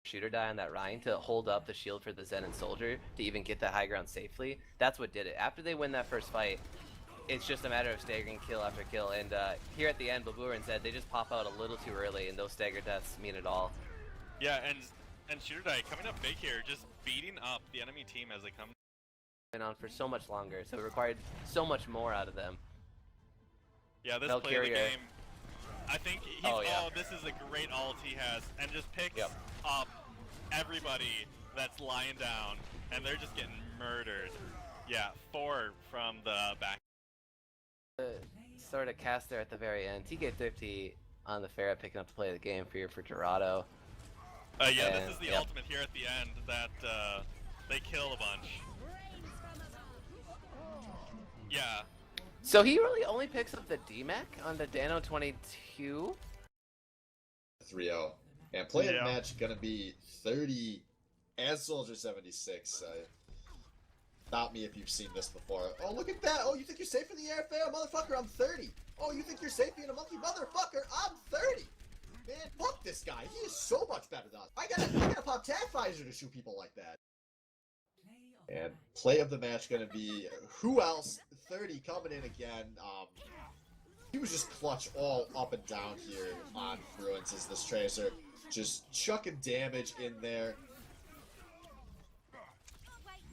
shooter die on that Rhine to hold up the shield for the Zen and Soldier to even get that high ground safely. That's what did it. After they win that first fight, it's just a matter of staggering kill after kill. And here at the end, Baburin said they just pop out a little too early, and those stagger deaths mean it all. Yeah, and shooter die coming up big here, just beating up the enemy team as they come. Been on for so much longer, so it required so much more out of them. Yeah, this play of the game, I think he's, this is a great ult he has, and just picks up everybody that's lying down, and they're just getting murdered. Yeah, 4 from the back. Sort of cast there at the very end. TK50 on the Pharah picking up the play of the game for Dorado. Yeah, this is the ultimate here at the end that they kill a bunch. Yeah. So he really only picks up the DMAC on the Dano 22? 3-0. And play of the match gonna be 30 and Soldier 76. Stop me if you've seen this before. Oh, look at that! Oh, you think you're safe in the air, fair? Motherfucker, I'm 30! Oh, you think you're safe being a monkey? Motherfucker, I'm 30! Man, fuck this guy. He is so much better than us. I gotta pop tag visor to shoot people like that. And play of the match gonna be who else? 30 coming in again. He was just clutch all up and down here on Bruins as this Tracer. Just chucking damage in there.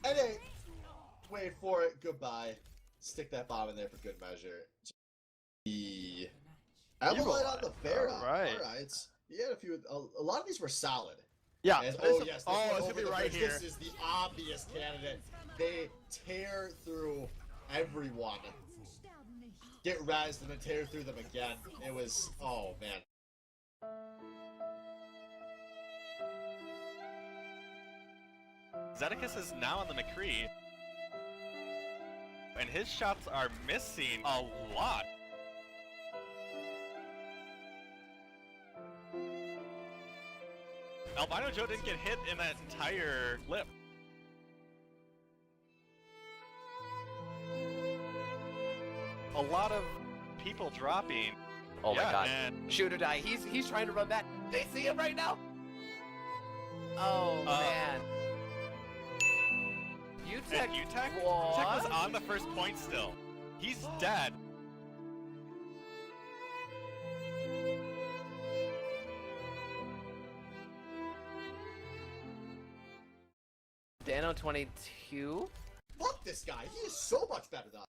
And hey, wait for it. Goodbye. Stick that bomb in there for good measure. The Evelyn on the Pharah. Alright. Yeah, a lot of these were solid. Yeah. And, yes, it's gonna be right here. This is the obvious candidate. They tear through everyone. Get rezzed and then tear through them again. It was, oh man. Zedekus is now on the McCree, and his shots are missing a lot. Albino Joe didn't get hit in that entire lip. A lot of people dropping. Oh my god. And shooter die. He's trying to run back. They see him right now. Oh man. Utek was on the first point still. He's dead. Dano 22? Fuck this guy. He is so much better than us.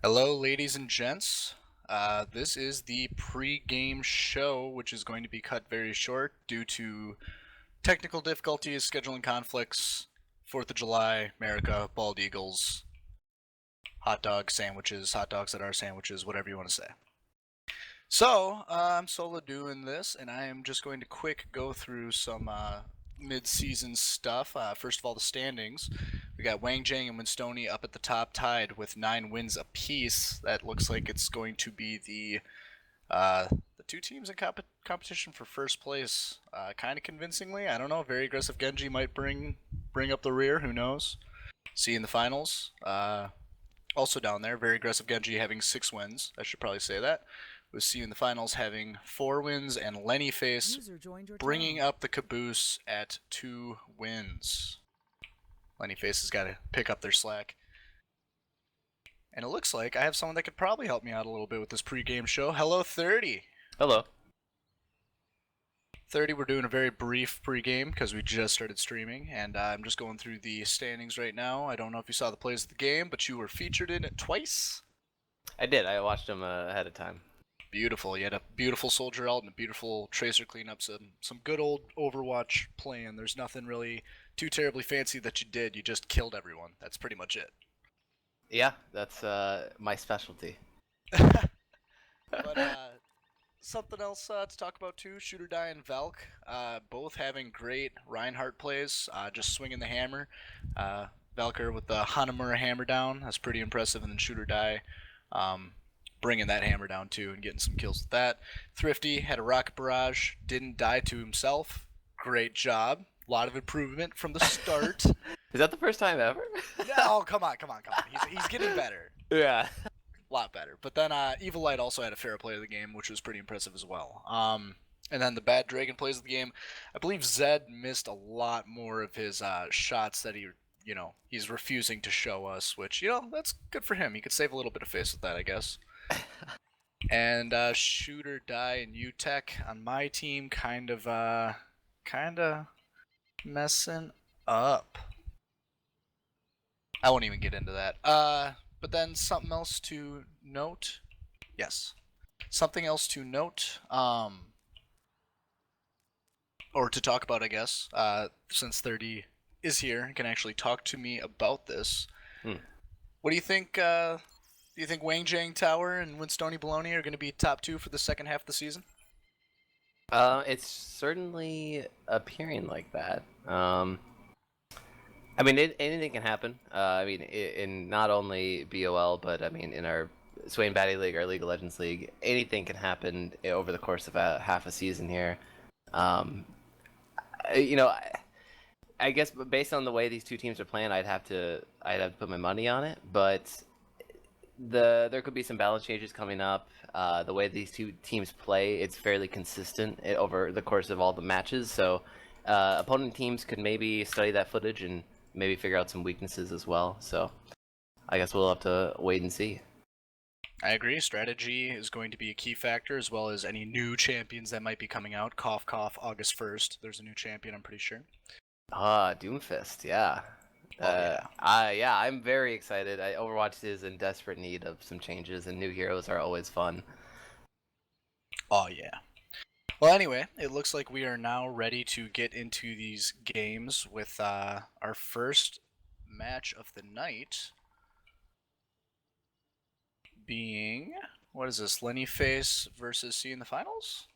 Hello, ladies and gents. This is the pre-game show, which is going to be cut very short due to technical difficulties, scheduling conflicts, 4th of July, America, bald eagles, hot dog sandwiches, hot dogs that are sandwiches, whatever you want to say. So, I'm solo doing this, and I am just going to quick go through some mid-season stuff. First of all, the standings. We got Wang Jiang and Winstoni up at the top, tied with 9 wins apiece. That looks like it's going to be the two teams in competition for first place, kind of convincingly. I don't know. Very aggressive Genji might bring up the rear. Who knows? See you in the finals. Also down there, very aggressive Genji having 6 wins. I should probably say that. with See You in the Finals having 4 wins and Lenny Face bringing up the caboose at 2 wins. Lenny Face has got to pick up their slack. And it looks like I have someone that could probably help me out a little bit with this pregame show. Hello, 30. Hello. 30, we're doing a very brief pregame because we just started streaming, and I'm just going through the standings right now. I don't know if you saw the plays of the game, but you were featured in it twice. I did. I watched them ahead of time. Beautiful. You had a beautiful soldier out and a beautiful tracer cleanup. Some good old Overwatch playing. There's nothing really too terribly fancy that you did. You just killed everyone. That's pretty much it. Yeah, that's my specialty. But something else to talk about too, Shooter Die and Valk, both having great Reinhardt plays, just swinging the hammer. Valkyr with the Hanamura hammer down, that's pretty impressive, and then Shooter Die bringing that hammer down too and getting some kills with that. Thrifty had a rocket barrage, didn't die to himself, great job. A lot of improvement from the start. Is that the first time ever? No, come on. He's getting better. Yeah. A lot better. But then Evil Light also had a fair play of the game, which was pretty impressive as well. And then the Bad Dragon plays of the game. I believe Zed missed a lot more of his shots that he's refusing to show us, which, that's good for him. He could save a little bit of face with that, I guess. And Shooter Die and UTech on my team kind of messing up. I won't even get into that. But then something else to note. Yes. Something else to note. Or to talk about, I guess. Since 30 is here and can actually talk to me about this. What do you think? Do you think Wang Jiang Tower and Winstony Baloney are going to be top 2 for the second half of the season? It's certainly appearing like that. I mean, anything can happen. I mean, in not only BOL, but I mean, in our Swain Batty League, our League of Legends League, anything can happen over the course of half a season here. I guess based on the way these two teams are playing, I'd have to put my money on it. But there could be some balance changes coming up. The way these two teams play, it's fairly consistent over the course of all the matches. So opponent teams could maybe study that footage and maybe figure out some weaknesses as well. So I guess we'll have to wait and see. I agree. Strategy is going to be a key factor, as well as any new champions that might be coming out. Cough, cough, August 1st. There's a new champion, I'm pretty sure. Doomfist, yeah. Yeah, I'm very excited. Overwatch is in desperate need of some changes, and new heroes are always fun. Oh, yeah. Well, anyway, it looks like we are now ready to get into these games with our first match of the night being, what is this, Lenny Face versus C in the finals?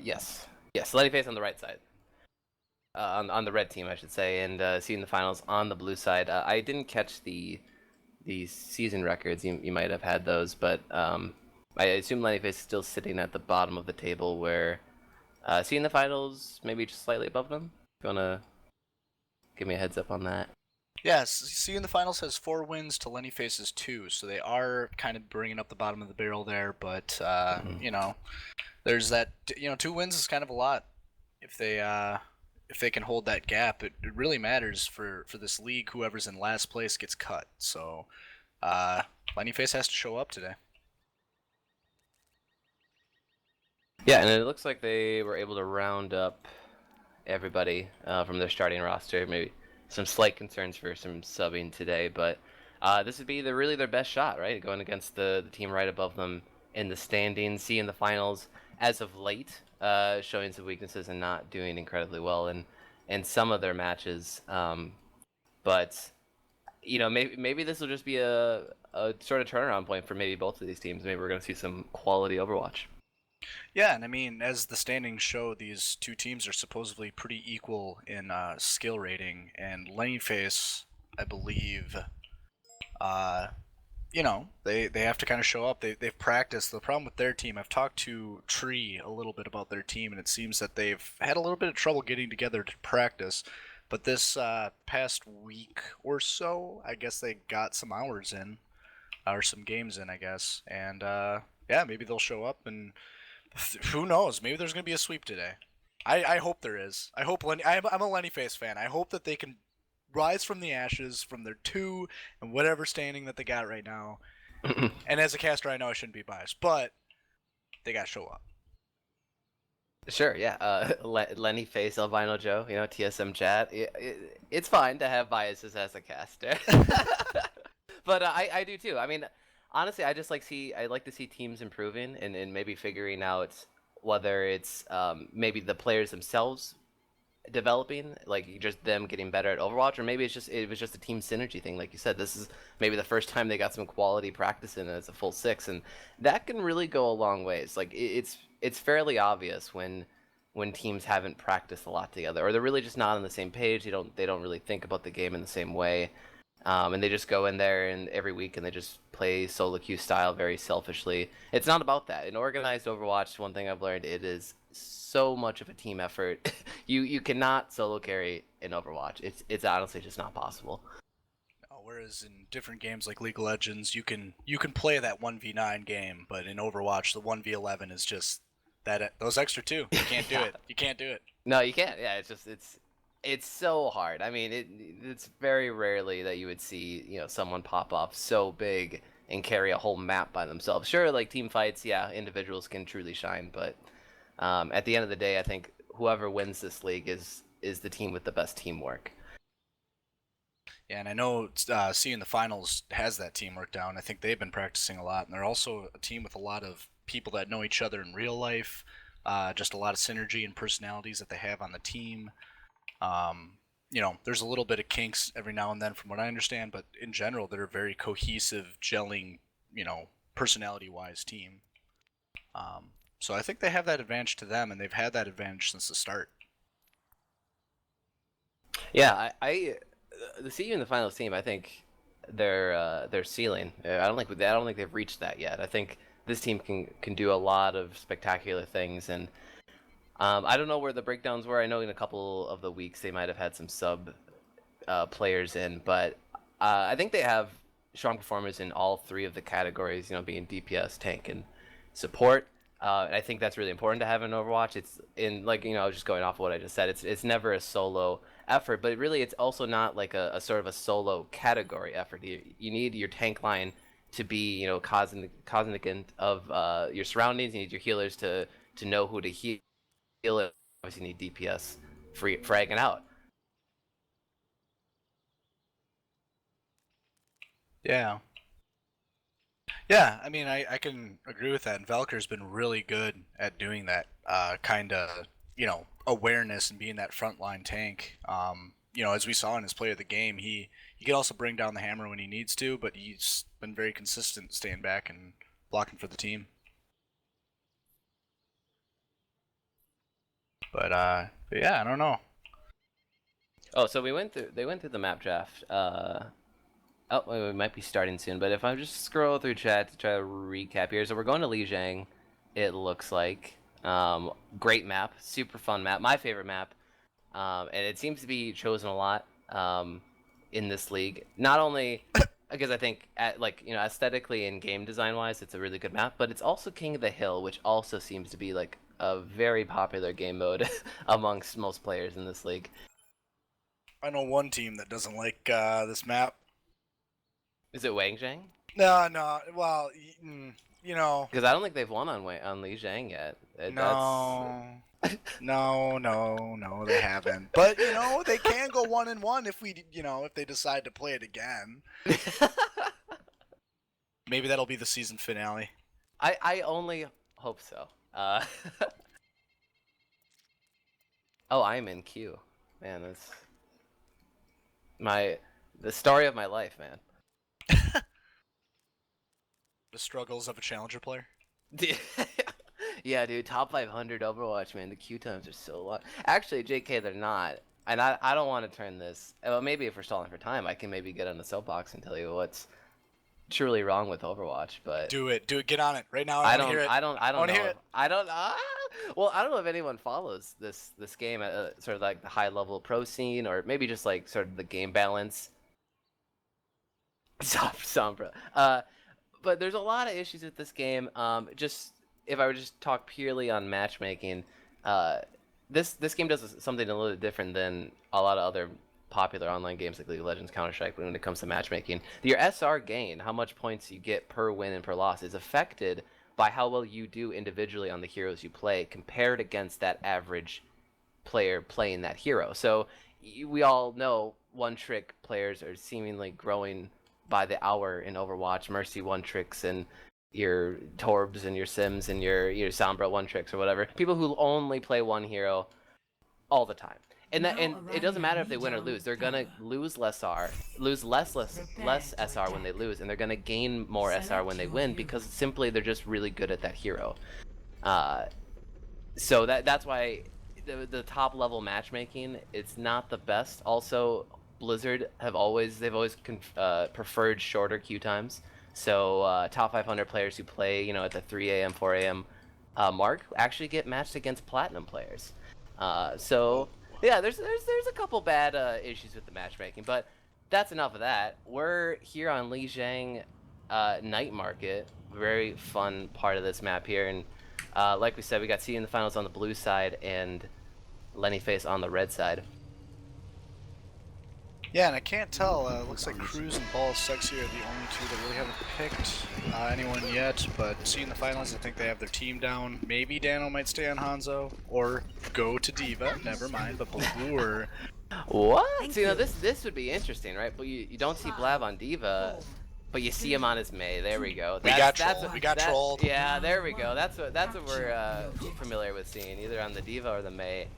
Yes. Lenny Face on the right side. On the red team, I should say, and C in the finals on the blue side. I didn't catch the season records. You might have had those, but I assume Lenny Face is still sitting at the bottom of the table, where C in the finals maybe just slightly above them. If you wanna give me a heads up on that. Yes, C in the finals has 4 wins to Lenny Face's 2, so they are kind of bringing up the bottom of the barrel there. But there's that. 2 wins is kind of a lot. If they can hold that gap, it really matters for this league. Whoever's in last place gets cut. So Lenny Face has to show up today. Yeah, and it looks like they were able to round up everybody from their starting roster. Maybe some slight concerns for some subbing today, but this would be really their best shot, right? Going against the team right above them in the standings. See in the finals as of late, showing some weaknesses and not doing incredibly well in some of their matches. But maybe this will just be a sort of turnaround point for maybe both of these teams. Maybe we're going to see some quality Overwatch. Yeah, and I mean, as the standings show, these two teams are supposedly pretty equal in skill rating, and Lenny Face, I believe, they have to kind of show up. They've practiced. The problem with their team, I've talked to Tree a little bit about their team, and it seems that they've had a little bit of trouble getting together to practice. But this past week or so, I guess they got some hours in, or some games in, I guess. And yeah, maybe they'll show up, and who knows? Maybe there's going to be a sweep today. I hope there is. I hope Lenny. I'm a Lenny Face fan. I hope that they can rise from the ashes, from their 2 and whatever standing that they got right now. And as a caster, I know I shouldn't be biased, but they got to show up. Sure, yeah. Lenny Face, Albino Joe, TSM chat. It's fine to have biases as a caster. But I do too. I mean, honestly, I like to see teams improving and maybe figuring out whether it's maybe the players themselves developing, like just them getting better at Overwatch, or maybe it was just a team synergy thing. Like you said, this is maybe the first time they got some quality practice in as a full 6, and that can really go a long ways. Like it's fairly obvious when teams haven't practiced a lot together, or they're really just not on the same page. They don't really think about the game in the same way, and they just go in there and every week and they just play solo queue style very selfishly. It's not about that. In organized Overwatch, one thing I've learned, it is so much of a team effort. you cannot solo carry in Overwatch. It's honestly just not possible. Whereas in different games like League of Legends, you can play that 1v9 game, but in Overwatch, the 1v11 is just those extra 2. You can't do it. You can't do it. No, you can't. Yeah, it's so hard. I mean, it's very rarely that you would see someone pop off so big and carry a whole map by themselves. Sure, like team fights, yeah, individuals can truly shine, but at the end of the day, I think whoever wins this league is the team with the best teamwork. Yeah, and I know seeing the finals has that teamwork down. I think they've been practicing a lot, and they're also a team with a lot of people that know each other in real life, just a lot of synergy and personalities that they have on the team. There's a little bit of kinks every now and then from what I understand, but in general, they're a very cohesive, gelling, personality-wise team. So I think they have that advantage to them, and they've had that advantage since the start. Yeah, I the CU in the finals team, I think their ceiling. I don't think they've reached that yet. I think this team can do a lot of spectacular things, and I don't know where the breakdowns were. I know in a couple of the weeks they might have had some sub players in, but I think they have strong performers in all 3 of the categories. Being DPS, tank, and support. And I think that's really important to have in Overwatch. It's in just going off of what I just said. It's never a solo effort, but really it's also not like a sort of a solo category effort. You need your tank line to be cognizant of your surroundings. You need your healers to know who to heal. Obviously, you need DPS fragging out. Yeah. Yeah, I mean, I can agree with that, and Valkyr's been really good at doing that kind of, awareness and being that frontline tank. As we saw in his play of the game, he can also bring down the hammer when he needs to, but he's been very consistent staying back and blocking for the team. But yeah, I don't know. Oh, so they went through the map draft. Oh, we might be starting soon, but if I just scroll through chat to try to recap here. So we're going to Lijiang, it looks like. Great map, super fun map, my favorite map. And it seems to be chosen a lot in this league. Not only because I think aesthetically and game design wise it's a really good map, but it's also King of the Hill, which also seems to be like a very popular game mode amongst most players in this league. I know one team that doesn't like this map. Is it Wang Zhang? No. Well, because I don't think they've won on Lijiang yet. No, they haven't. But they can go 1-1 if they decide to play it again. Maybe that'll be the season finale. I only hope so. Oh, I'm in queue. Man, that's the story of my life, man. The struggles of a challenger player. Yeah, dude, top 500 Overwatch, man. The queue times are so long. Actually, JK, they're not. And I don't want to turn this. Well, maybe if we're stalling for time, I can maybe get on the soapbox and tell you what's truly wrong with Overwatch. But do it. Get on it right now. I want to hear it. I don't know. Hear it. I don't. Well, I don't know if anyone follows this game at sort of like the high level pro scene, or maybe just like sort of the game balance. Sombra. But there's a lot of issues with this game. Just if I were just talk purely on matchmaking, this game does something a little different than a lot of other popular online games like League of Legends, Counter-Strike. When it comes to matchmaking, your SR gain, how much points you get per win and per loss, is affected by how well you do individually on the heroes you play compared against that average player playing that hero. So we all know one-trick players are seemingly growing by the hour in Overwatch. Mercy one-tricks and your Torbs and your Sims and your Sombra one-tricks or whatever. People who only play one hero all the time. And it doesn't matter if they win or lose. They're gonna lose less SR when they lose, and they're gonna gain more SR when they win, because simply they're just really good at that hero. So that's why the top level matchmaking, it's not the best. Also, Blizzard they've always preferred shorter queue times. So top 500 players who play at the 3 a.m. 4 a.m. Mark actually get matched against platinum players. So yeah, there's a couple bad issues with the matchmaking, but that's enough of that. We're here on Lijiang Night Market, very fun part of this map here, and like we said, we got C in the finals on the blue side and Lenny Face on the red side. Yeah, and I can't tell. Looks like Cruz and BOL Sexy are the only two that really haven't picked anyone yet. But seeing the finals, I think they have their team down. Maybe Dano might stay on Hanzo or go to D.Va. Never mind. But Blur. What? So, this would be interesting, right? But you don't see Blab on D.Va, but you see him on his Mei. There we go. We got trolled. Yeah, there we go. That's what we're familiar with seeing, either on the D.Va or the Mei.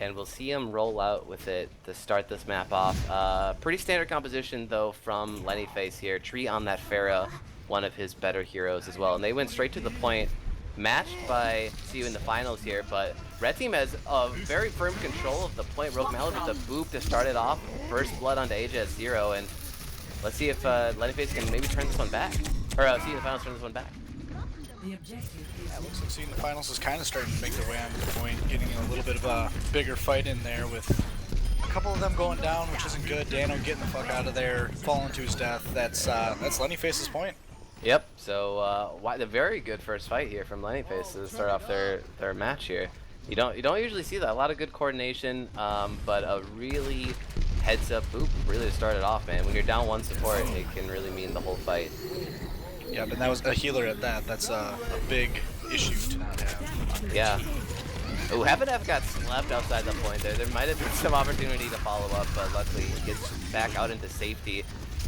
And we'll see him roll out with it to start this map off. Pretty standard composition, though, from Lenny Face here. Tree on that Pharah, one of his better heroes as well. And they went straight to the point, matched by CU in the finals here. But Red Team has a very firm control of the point. Rogue Mallet with the boop to start it off. First blood onto AJ at 0. And let's see if Lenny Face can maybe turn this one back. Or CU in the finals turn this one back. Yeah, looks like seeing the finals is kind of starting to make their way on the point, getting a little bit of a bigger fight in there with a couple of them going down, which isn't good. Dano getting the fuck out of there, falling to his death. That's Lenny Face's point. Yep. So the very good first fight here from Lenny Face to start off their match here. You don't usually see that. A lot of good coordination, but a really heads up boop really to start it off, man. When you're down one support, it can really mean the whole fight. Yeah, but that was a healer at that. That's a big issue to not have. Yeah. Oh, Heaven F got slapped outside the point there. There might have been some opportunity to follow up, but luckily he gets back out into safety.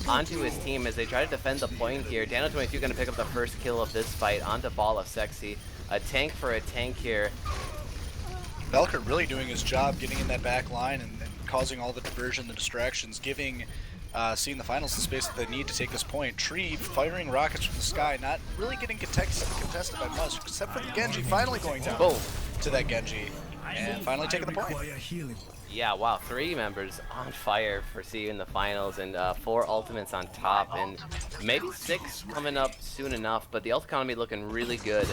Onto his team as they try to defend the point here. Dano22 going to pick up the first kill of this fight onto BOL of Sexy. A tank for a tank here. Velker really doing his job, getting in that back line and causing all the diversion, the distractions, giving seeing the finals the space that they need to take this point. Tree firing rockets from the sky, not really getting contested by much, except for the Genji finally going down to that Genji and finally taking the point. Yeah, wow, 3 members on fire for CU in the finals, and 4 ultimates on top, and maybe 6 coming up soon enough, but the ult economy looking really good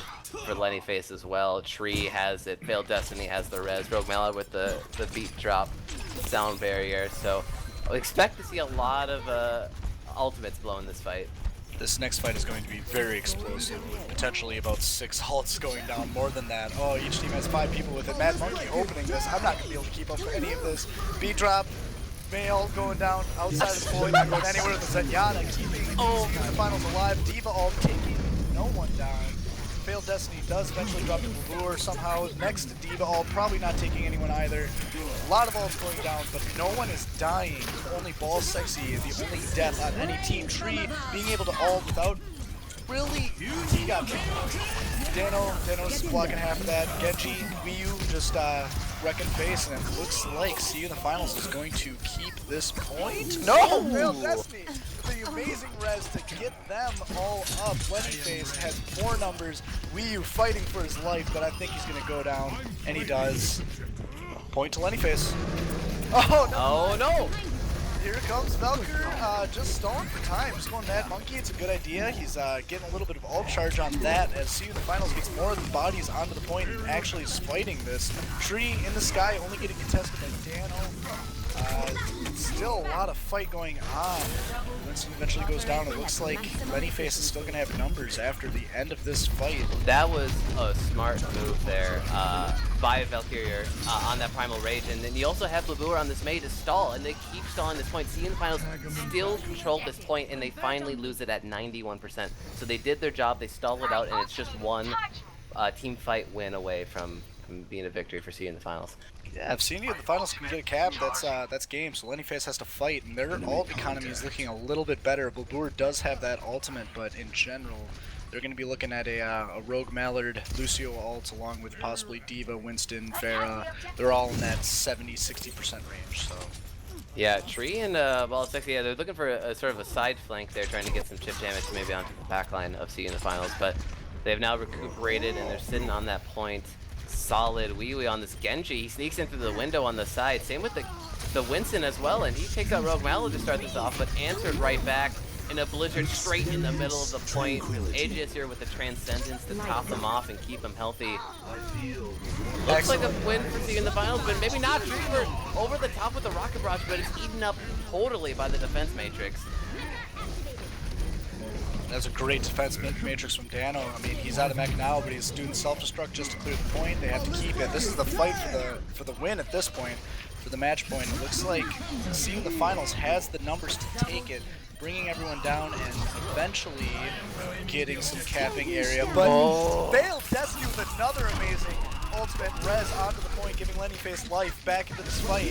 for Lenny Face as well. Tree has it, Failed Destiny has the res, Rogue Mallet with the beat drop sound barrier, so I expect to see a lot of ultimates blow in this fight. This next fight is going to be very explosive, with potentially about 6 ults going down, more than that. Oh, each team has 5 people with it. Mad Monkey opening this. I'm not going to be able to keep up with any of this. B drop, Mail going down outside of the point, not going anywhere. The Zenyatta keeping the finals alive. D.Va all taking no one down. Failed Destiny does eventually drop to Blur somehow. Next to D.Va all probably not taking anyone either. A lot of ults going down, but no one is dying. Only BOL Sexy is the only death on any team. Tree being able to ult without really, he got Dano's blocking half of that. Genji, Wii U just wrecking face, and it looks like CU in the finals is going to keep this point. No! Failed Destiny! The amazing res to get them all up. Lenny Face has more numbers. Wii U fighting for his life, but I think he's going to go down, and he does. Point to Lenny Face. Oh no! Oh no! here comes Valkyr, just stalling for time, just going Mad Monkey. It's a good idea. He's getting a little bit of ult charge on that as See You in the Finals gets more of the bodies onto the point and actually is fighting this. Tree in the sky only getting contested by Dano. Still a lot of fight going on. Winston eventually goes down. It looks like Lennyface is still going to have numbers after the end of this fight. That was a smart move there by Valkyria on that Primal Rage. And then you also have Blabur on this Mei to stall, and they keep stalling this point. See in the Finals still control this point, and they finally lose it at 91%. So they did their job, they stalled it out, and it's just one team fight win away from being a victory for See in the Finals. Yeah, if seeing you in the finals can get a cap, that's game. So Lennyface has to fight, and their ult economy is looking a little bit better. Blabur does have that ultimate, but in general, they're going to be looking at a Rogue Mallard, Lucio ult, along with possibly D.Va, Winston, Pharah. They're all in that 70-60% range. So. Yeah, Tree and BOL6, yeah, they're looking for a sort of a side flank there, trying to get some chip damage maybe onto the backline of See in the Finals, but they've now recuperated and they're sitting on that point. Solid wee on this Genji. He sneaks into the window on the side. Same with the Winston as well, and he takes out Rogue Mallow to start this off, but answered right back in a blizzard straight in the middle of the point. AJS here with the Transcendence to top him off and keep him healthy. Looks like a win for See in the Finals, but maybe not. Tree over the top with the Rocket Barrage, but it's eaten up totally by the defense matrix. That's a great defense matrix from Dano. I mean, he's out of mech now, but he's doing self-destruct just to clear the point. They have to keep it. This is the fight for the win at this point, for the match point. It looks like See in the Finals has the numbers to take it, bringing everyone down and eventually getting some capping area. But Veiled Destiny with another amazing ultimate res onto the point, giving Lennyface life back into this fight.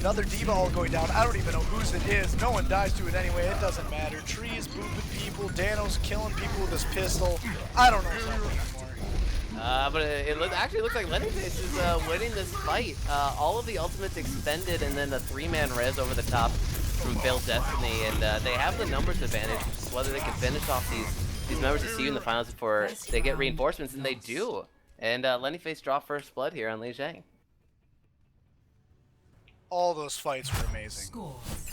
Another D.Va ult going down. I don't even know whose it is. No one dies to it anyway. It doesn't matter. Tree is booping people. Dano's killing people with his pistol. I don't know what's happening anymore. But it actually looks like Lennyface is winning this fight. All of the ultimates expended, and then the 3-man res over the top from Veiled Destiny, and they have the numbers advantage, whether they can finish off these members to See You in the Finals before they get reinforcements, and they do. And Lennyface draw first blood here on Li Zhang. All those fights were amazing.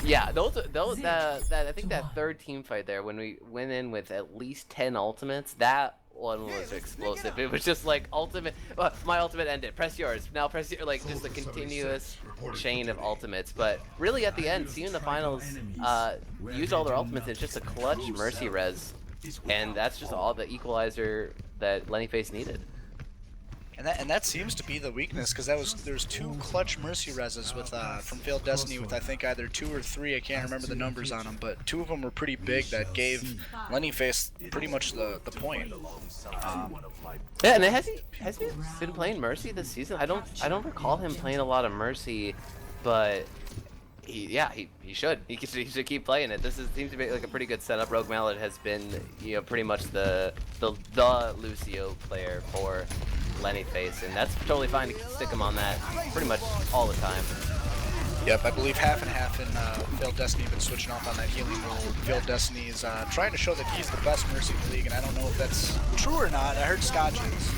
Yeah, I think that third team fight there, when we went in with at least 10 ultimates, that one was explosive. It was just like ultimate. My ultimate ended. Press yours. Now press your. Like just a continuous chain of ultimates. But really, at the end, See You in the Finals used all their ultimates. It's just a clutch Mercy res, and that's just all the equalizer that Lennyface needed. And that seems to be the weakness, because there's 2 clutch Mercy reses with from Veiled Destiny with I think either 2 or 3, I can't remember the numbers on them, but 2 of them were pretty big that gave Lennyface pretty much the point. Yeah, and has he been playing Mercy this season? I don't recall him playing a lot of Mercy, but he should. He should keep playing it. Seems to be like a pretty good setup. Rogue Mallet has been pretty much the Lucio player for Lennyface, and that's totally fine to stick him on that pretty much all the time. Yep, I believe half and half in Veiled Destiny been switching off on that healing role. Veiled Destiny is trying to show that he's the best Mercy in the league, and I don't know if that's true or not. I heard Scotch is.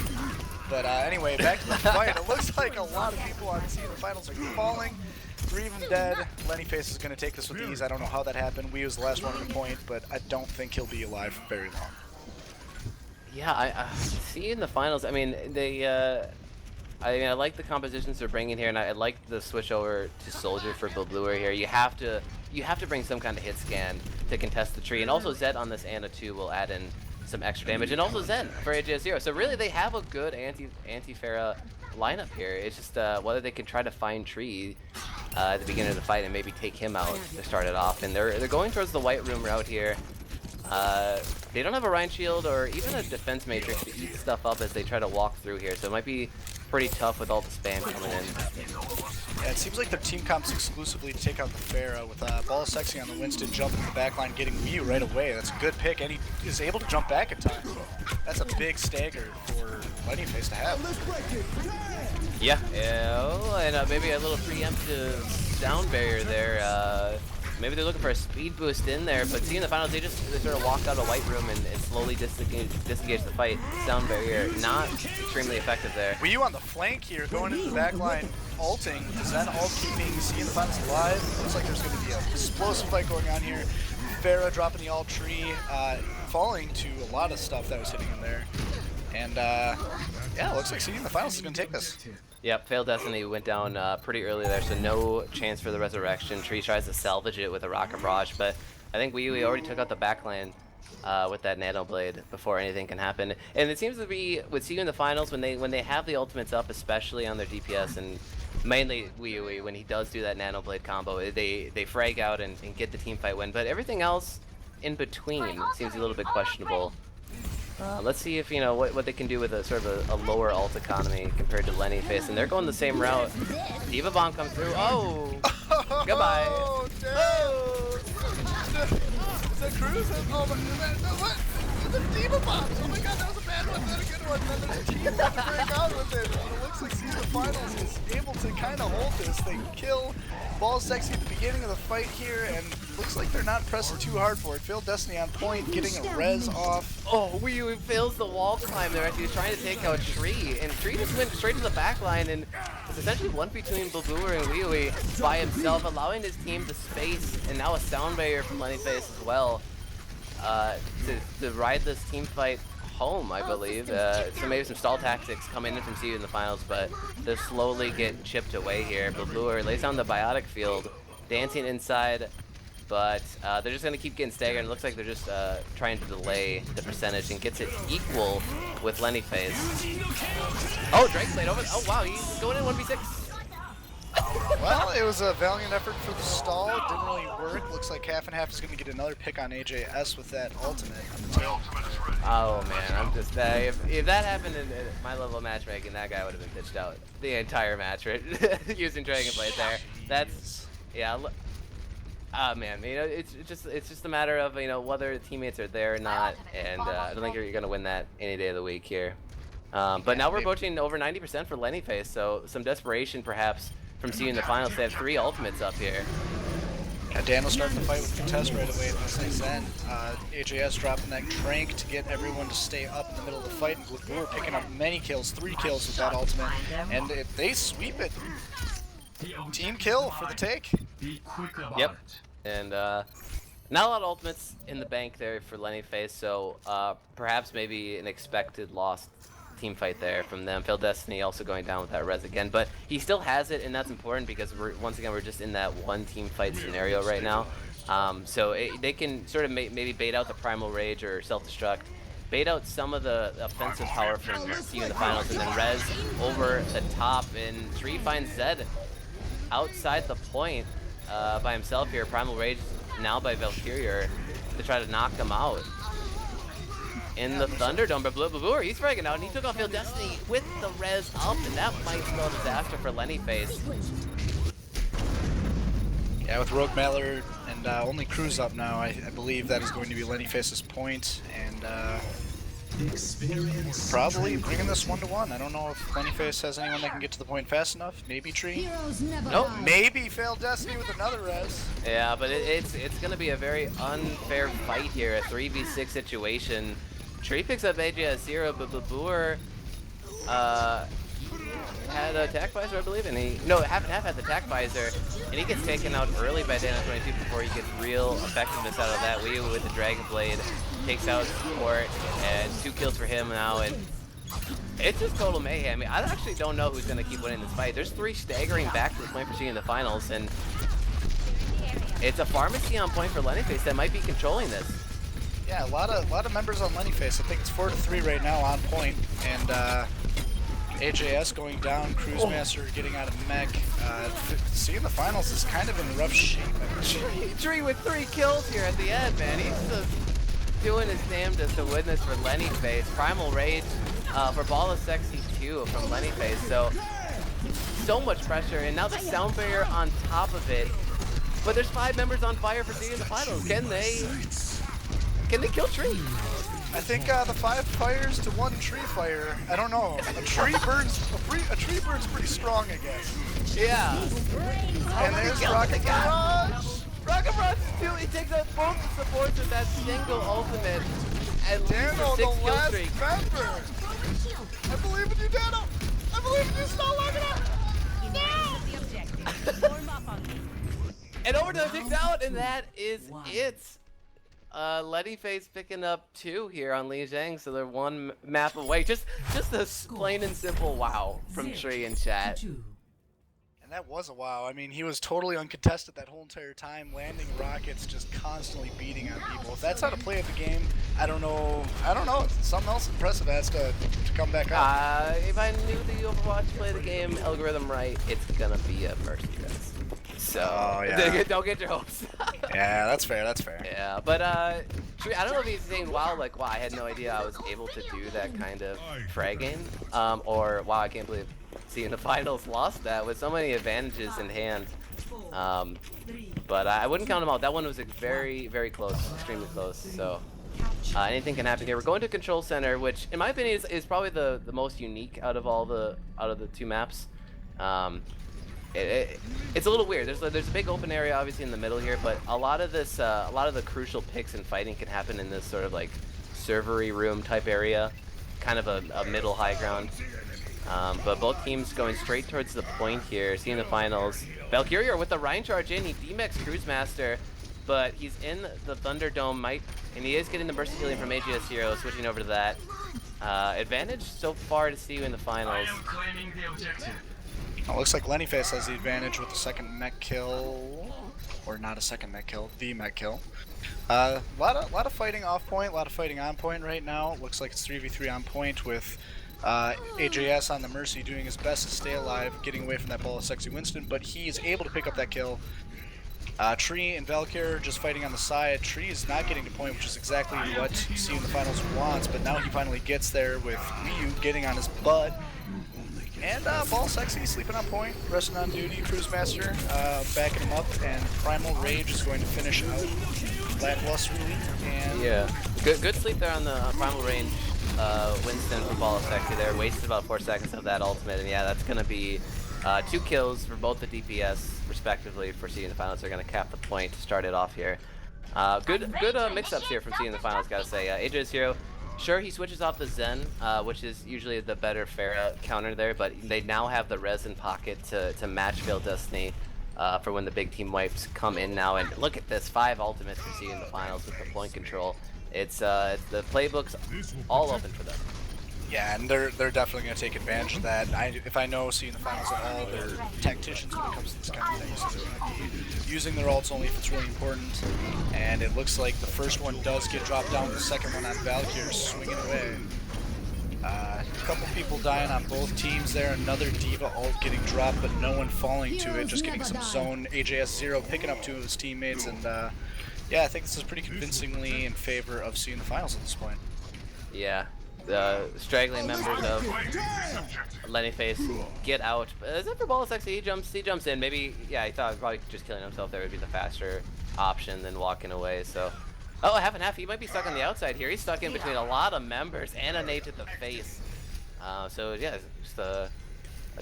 But anyway, back to the fight. It looks like a lot of people on See in the Finals are falling. 3 of them dead. Lennyface is going to take this with ease. I don't know how that happened. We was the last one on the point, but I don't think he'll be alive for very long. Yeah, I See in the Finals. I mean, I like the compositions they're bringing here, and I like the switch over to Soldier for Blabur here. You have to bring some kind of hit scan to contest the tree, and also Zed on this Ana 2 will add in some extra damage, and also Zen for AJ0. So really, they have a good anti-Pharah lineup here. It's just whether they can try to find Tree at the beginning of the fight and maybe take him out to start it off. And they're going towards the White Room route here. They don't have a Rhine Shield or even a defense matrix to eat stuff up as they try to walk through here, so it might be pretty tough with all the spam coming in. Yeah, it seems like their team comps exclusively to take out the Pharah with BOL6 on the Winston jumping in the backline, getting Wii right away. That's a good pick, and he is able to jump back in time. That's a big stagger for Lennyface to have. Yeah, and maybe a little preemptive sound barrier there. Maybe they're looking for a speed boost in there, but see in the finals they sort of walked out of White Room and slowly disengage the fight. Sound barrier not extremely effective there. Wii U on the flank here, going into the back line. ulting, is that all keeping C in the finals alive? Looks like there's going to be an explosive fight going on here. Farah dropping the alt tree, falling to a lot of stuff that was hitting him there. And yeah, looks like C in the finals is going to take this. Yep, Failed Destiny went down pretty early there, so no chance for the resurrection. Tree tries to salvage it with a Rocket Barrage, but I think we already took out the backline with that Nano Blade before anything can happen. And it seems to be with CU in the finals when they have the ultimates up, especially on their DPS, and mainly Wii when he does do that Nano Blade combo, they frag out and get the team fight win. But everything else in between seems a little bit questionable. Let's see if, you know, what they can do with a sort of a lower ult economy compared to Lenny face. And they're going the same route. Diva Bomb comes through. Oh! Goodbye! Oh! Is that Cruz? Oh my, what? The Diva Bombs! Oh my god, that was a bad one, then a good one, then there's a team that to break out with it. And it looks like Season Finals is able to kind of hold this. They kill BOL Sexy at the beginning of the fight here, and looks like they're not pressing too hard for it. Failed Destiny on point, getting a res off. Oh, Wii fails the wall climb there as he was trying to take out Tree, and Tree just went straight to the back line, and it's essentially one between Blabooer and Wii by himself, allowing his team to space, and now a sound barrier from Lenny face as well, to ride this team fight home, I believe. So maybe some stall tactics coming in from CU in the finals, but they slowly get chipped away here. Blabooer lays down the biotic field, dancing inside, but they're just going to keep getting staggered. It looks like they're just trying to delay the percentage and gets it equal with Lenny face. Oh, Drake played over. Oh, wow, he's going in 1v6. Well, it was a valiant effort for the stall. It didn't really work. Looks like half and half is going to get another pick on AJS with that ultimate on the tail. Oh man, I'm just if that happened in my level of matchmaking, that guy would have been pitched out the entire match, right? Using Dragonblade there. That's yeah. Man, you know, it's just a matter of, you know, whether the teammates are there or not, and I don't think you're gonna win that any day of the week here. But now we're approaching over 90% for Lenny face, so some desperation perhaps from seeing the finals. They have 3 ultimates up here. Daniel starting the fight with contest right away. This nice end. AJS dropping that crank to get everyone to stay up in the middle of the fight, and Blabooer picking up many kills, 3 kills with that ultimate, and they sweep it. Team kill for the take. Yep. And not a lot of ultimates in the bank there for Lenny face, so perhaps maybe an expected loss team fight there from them. Failed Destiny also going down with that res again, but he still has it, and that's important because once again we're just in that one team fight scenario right now. So they can sort of maybe bait out the Primal Rage or self-destruct, bait out some of the offensive power from CU in the finals, and then res over the top, and Tree finds Zed outside the point by himself here. Primal Rage now by Valkyrie to try to knock him out in the Thunderdome, but Blabooer, he's fragging out, and he took off Failed Destiny with the res up, and that might spell disaster for Lenny face. Yeah, with Rogue Mallard and only Cruz up now, I believe that is going to be Lenny face's point, and probably bringing this 1-1. I don't know if Lenny face has anyone that can get to the point fast enough. Maybe Tree. Nope. Maybe Failed Destiny with another res. Yeah, but it's going to be a very unfair fight here, a 3v6 situation. Tree picks up AJS 0, but Blabooer had a attack visor, I believe, and half and half had the attack visor, and he gets taken out early by Dano 22 before he gets real effectiveness out of that. Wii with the Dragonblade takes out support, and 2 kills for him now, and it's just total mayhem. I mean, I actually don't know who's going to keep winning this fight. There's 3 staggering back to the point for seeing the finals, and it's a pharmacy on point for Lenny face that might be controlling this. Yeah, a lot of members on Lenny face. I think it's 4-3 right now on point, and AJS going down, Cruisemaster getting out of mech. Seeing the finals is kind of in rough shape. Tree with 3 kills here at the end, man. He's just doing his damnedest to win this for Lenny face. Primal Rage for BOL Sexy 2 from Lenny face. So much pressure, and now the sound barrier on top of it. But there's 5 members on fire for seeing the finals. Can they kill Tree? I think the 5 fires to 1 tree fire. I don't know. A tree burns pretty strong, I guess. Yeah. And there's Rocket Barrage. Rocket Barrage 2. He takes out both the supports with that single ultimate and Dano, leaves a 6 the kill last streak. member. I believe in you, Dano. I believe in you. Stop locking up. No. And overtime takes out, and that is it. Lenny Face picking up 2 here on Li Zhang, so they're 1 map away. Just a plain and simple wow from Tree in chat. And that was a wow. I mean, he was totally uncontested that whole entire time, landing rockets, just constantly beating on people. If that's how to play the game, I don't know. Something else impressive has to come back up. If I knew the Overwatch play the game algorithm right, it's gonna be a Mercy res. So don't get your hopes. Yeah, that's fair. That's fair. Yeah, but Tree, I don't know if he's saying wow, like wow, I had no idea I was able to do that kind of fragging, or wow, I can't believe seeing the finals lost that with so many advantages in hand. But I wouldn't count them out. That one was very, very close, extremely close. So anything can happen here. We're going to Control Center, which in my opinion is probably the most unique out of the 2 maps. It's a little weird. There's a big open area obviously in the middle here, but a lot of the crucial picks and fighting can happen in this sort of like servery room type area, kind of a middle high ground. But both teams going straight towards the point here, seeing the finals. Valkyria with the Rhine charge in, he D-Max Cruise Master, but he's in the Thunderdome, and he is getting the Mercy healing from AGS Hero, switching over to that. Advantage so far to see you in the finals. It looks like Lenny Face has the advantage with the second mech kill, or not a second mech kill, the mech kill. A lot of fighting off point, a lot of fighting on point right now. It looks like it's 3v3 on point with AJS on the Mercy doing his best to stay alive, getting away from that ball of Sexy Winston, but he is able to pick up that kill. Tree and Valkyr just fighting on the side. Tree is not getting to point, which is exactly what See in the finals wants, but now he finally gets there with Ryu getting on his butt. And Ball Sexy sleeping on point, resting on duty, Cruise Master backing him up, and Primal Rage is going to finish out lacklusterly. And yeah, good sleep there on the Primal Range. Winston from Ball Sexy there, wasted about 4 seconds of that ultimate, and yeah, that's going to be 2 kills for both the DPS, respectively, for seeing the finals. They're going to cap the point to start it off here. Good mix-ups here from seeing the finals, gotta say. AJ's Hero, sure, he switches off the Zen, which is usually the better Pharah counter there, but they now have the res in pocket to match Veil Destiny for when the big team wipes come in now. And look at this, 5 ultimates for seeing the finals with the point control. It's the playbook's all open for them. Yeah, and they're definitely going to take advantage of that. If I know seeing the finals at all, they're tacticians when it comes to this kind of thing, so they're going to be using their ults only if it's really important. And it looks like the first one does get dropped down, the second one on Valkyr swinging away. A couple people dying on both teams there, another D.Va ult getting dropped, but no one falling to it, just getting some zone. AJS0 picking up 2 of his teammates, and yeah, I think this is pretty convincingly in favor of seeing the finals at this point. Yeah. The straggling members of Lenny Face get out. Is that for Ball Sexy? He jumps in. Maybe, yeah, he thought probably just killing himself there would be the faster option than walking away. So, oh, half and half. He might be stuck on the outside here. He's stuck in between a lot of members and a nade to the face. So yeah, just a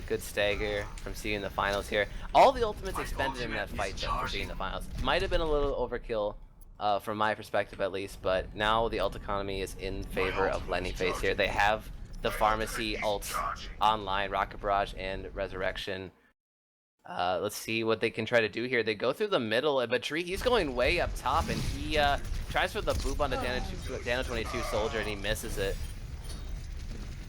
good stagger from seeing the finals here. All the ultimates expended in that fight though for seeing the finals. Might have been a little overkill. From my perspective at least, but now the ult economy is in favor of Lenny Face here. They have the pharmacy ults online, Rocket Barrage and Resurrection. Let's see what they can try to do here. They go through the middle, but Tree, he's going way up top, and he tries for the boop on the Dano 22 soldier, and he misses it.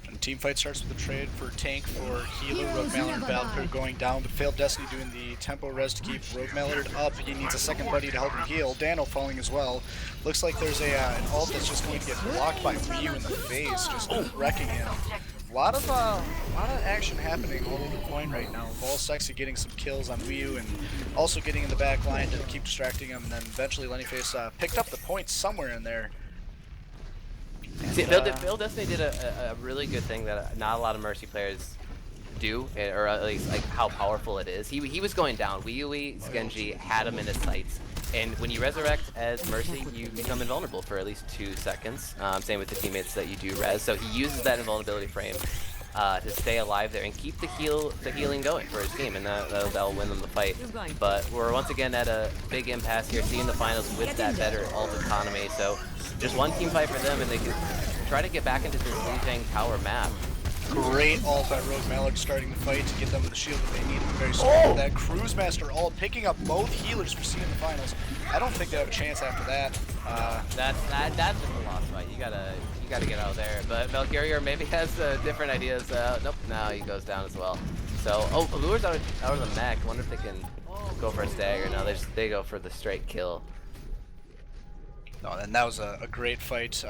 And team fight starts with a trade for tank for healer. Rogue Mallard and Valkyr going down, but Failed Destiny doing the tempo res to keep Rogue Mallard up. He needs a second buddy to help him heal. Dano falling as well. Looks like there's an ult that's just going to get blocked by Ryu in the face, just wrecking him. A lot of action happening all over the point right now. Ball Sexy getting some kills on Ryu and also getting in the back line to keep distracting him, and then eventually Lenny Face picked up the points somewhere in there. See, Veil Destiny did a really good thing that not a lot of Mercy players do, or at least like how powerful it is. He was going down. Wii Genji had him in his sights, and when you resurrect as Mercy, you become invulnerable for at least 2 seconds. Same with the teammates that you do res. So he uses that invulnerability frame to stay alive there and keep the healing going for his team, and that'll win them the fight. But we're once again at a big impasse here, seeing the finals with that better ult economy. So just one team fight for them, and they can try to get back into this Li Zhang Tower map. Great ult by Rogue Mallard starting the fight to get them the shield that they need. Very smart. That Cruise Master ult picking up both healers for seeing the finals. I don't think they have a chance after that. That's just a lost fight. You gotta get out of there. But Valkyria maybe has different ideas. Nope, now he goes down as well. So Allure's out of the mech. I wonder if they can go for a stagger. No, they go for the straight kill. No, and that was a great fight.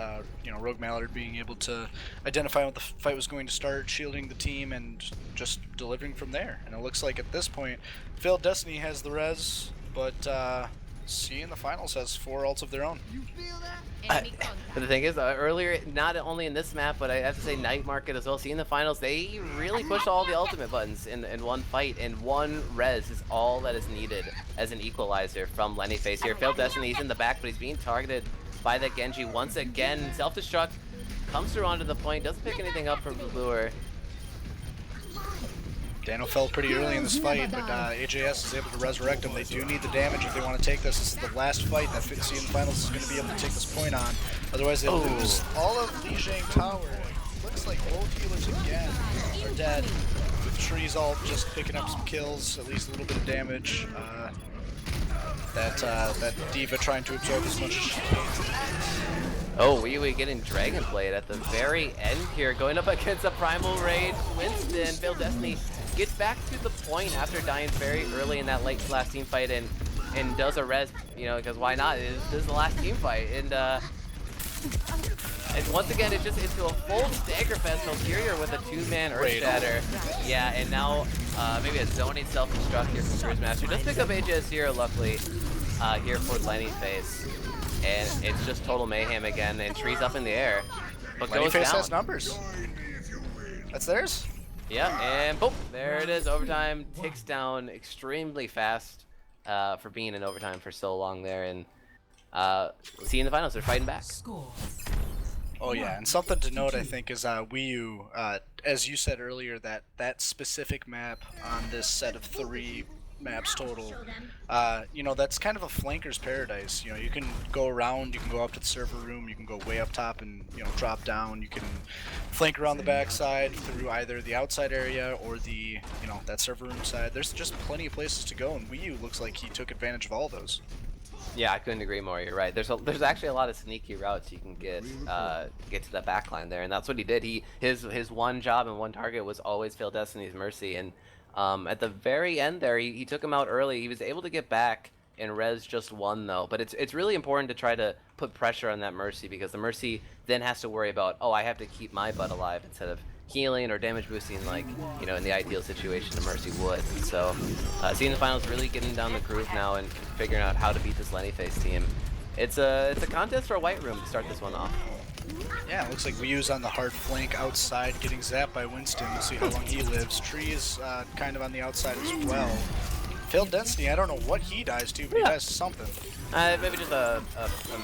You know, Rogue Mallard being able to identify when the fight was going to start, shielding the team, and just delivering from there. And it looks like at this point, Failed Destiny has the res, but C in the finals has 4 ults of their own. But the thing is, earlier, not only in this map, but I have to say Night Market as well, seeing the finals, they really pushed all the ultimate buttons in one fight, and 1 res is all that is needed as an equalizer from Lenny face here. Failed Destiny, he's in the back, but he's being targeted by that Genji once again. Self-destruct, comes through onto the point, doesn't pick anything up from Lure. Dano fell pretty early in this fight, but AJS is able to resurrect him. They do need the damage if they want to take this. This is the last fight that C in the finals is going to be able to take this point on. Otherwise, they'll lose all of Lijiang Tower. Looks like both healers again are dead. With Trees all just picking up some kills, at least a little bit of damage. That D.Va trying to absorb as much as she can. Oh, we getting Dragon Blade at the very end here, going up against a Primal Rage. Winston, Failed Destiny gets back to the point after dying very early in that last team fight and does a res, you know, because why not? This is the last team fight, and once again it's into a full stagger fest. Valkyria with a 2-man Earth Shatter. Yeah, and now maybe a zoning self-destruct here from Cruise Master. Does pick up AJS here, luckily, here for Lenny face. And it's just total mayhem again, and Tree's up in the air, but Lenny goes face down. has numbers. That's theirs. Yeah, and boom, there it is. Overtime ticks down extremely fast for being in overtime for so long there, and see in the finals, they're fighting back. Oh yeah, and something to note I think is Wii U, as you said earlier, that specific map on this set of 3 maps total, you know, that's kind of a flanker's paradise. You know, you can go around, you can go up to the server room, you can go way up top and, you know, drop down, you can flank around the backside through either the outside area or the, you know, that server room side. There's just plenty of places to go, and Wii U looks like he took advantage of all those. Yeah, I couldn't agree more. You're right. There's actually a lot of sneaky routes you can get to the backline there, and that's what he did. His one job and one target was always Failed Destiny's Mercy, and at the very end there, he took him out early. He was able to get back and res just 1 though. But it's really important to try to put pressure on that Mercy, because the Mercy then has to worry about, oh, I have to keep my butt alive instead of healing or damage boosting like, you know, in the ideal situation the Mercy would. And so seeing the finals, really getting down the groove now and figuring out how to beat this Lenny face team. It's a contest for a White Room to start this one off. Yeah, it looks like Wii U's on the hard flank outside, getting zapped by Winston. We'll see how long he lives. Tree is kind of on the outside as well. Failed Destiny, I don't know what he dies to, but he dies to something. Maybe just a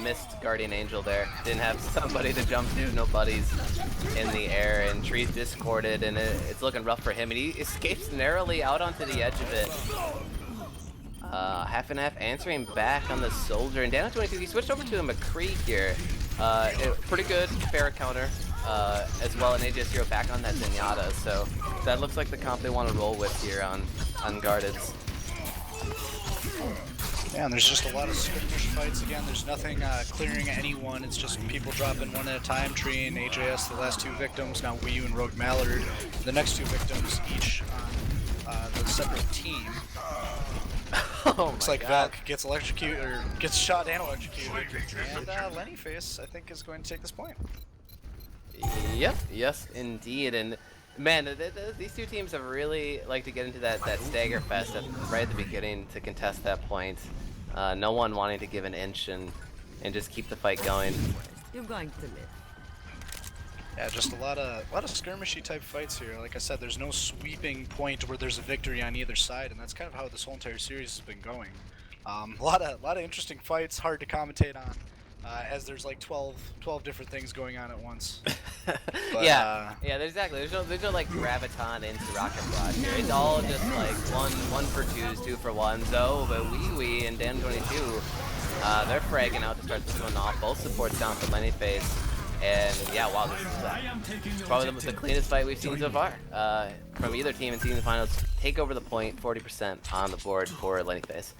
missed Guardian Angel there. Didn't have somebody to jump to, no buddies in the air, and Tree's discorded, and it's looking rough for him, and he escapes narrowly out onto the edge of it. Half and half answering back on the Soldier, and Dano22, he switched over to a McCree here. Pretty good fair counter as well, and AJ Zero back on that Zenyatta, so that looks like the comp they want to roll with here on Guardeds. Yeah, and there's just a lot of skirmish fights again. There's nothing clearing anyone. It's just people dropping one at a time. Tree and AJS, the last 2 victims. Now Wii U and Rogue Mallard, the next 2 victims, each on the separate team. Looks like Valk gets electrocuted, or gets shot and electrocuted. And Lenny face, I think, is going to take this point. Yep, yes, indeed. And man, these 2 teams have really liked to get into that stagger fest right at the beginning to contest that point. No one wanting to give an inch and just keep the fight going. You're going to live. Yeah, just a lot of skirmishy type fights here. Like I said, there's no sweeping point where there's a victory on either side, and that's kind of how this whole entire series has been going. A lot of interesting fights, hard to commentate on, as there's like 12 different things going on at once. But, yeah, exactly. There's no like graviton into Rocket Barrage here. It's all just like one for 2s, 2 for 1s. So, but Wee and Dano22, they're fragging out to start this one off. Both supports down for Lenny face. And yeah, wow, this is probably the cleanest fight we've seen so far from either team in seeing the finals. Take over the point, 40% on the board for Lenny Face.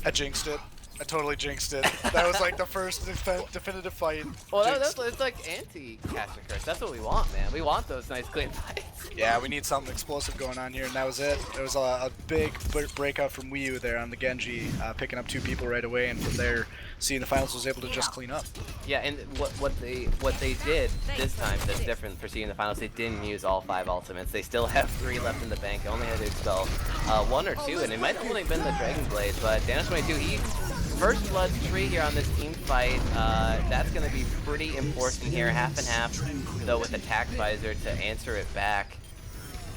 I jinxed it. I totally jinxed it. That was like the first definitive fight. Well, it's like anti-Caster Curse. That's what we want, man. We want those nice clean fights. Yeah, we need something explosive going on here, and that was it. It was a big breakout from Wii U there on the Genji, picking up 2 people right away, and from there, seeing the finals was able to just clean up. Yeah, and what they did this time that's different for seeing the finals, they didn't use all 5 ultimates. They still have 3 left in the bank. They only had to expel 1 or 2, and it might have only been the Dragon Blade, but Dano22, he first blood tree here on this team fight. That's going to be pretty important here, half and half, though, with attack visor to answer it back.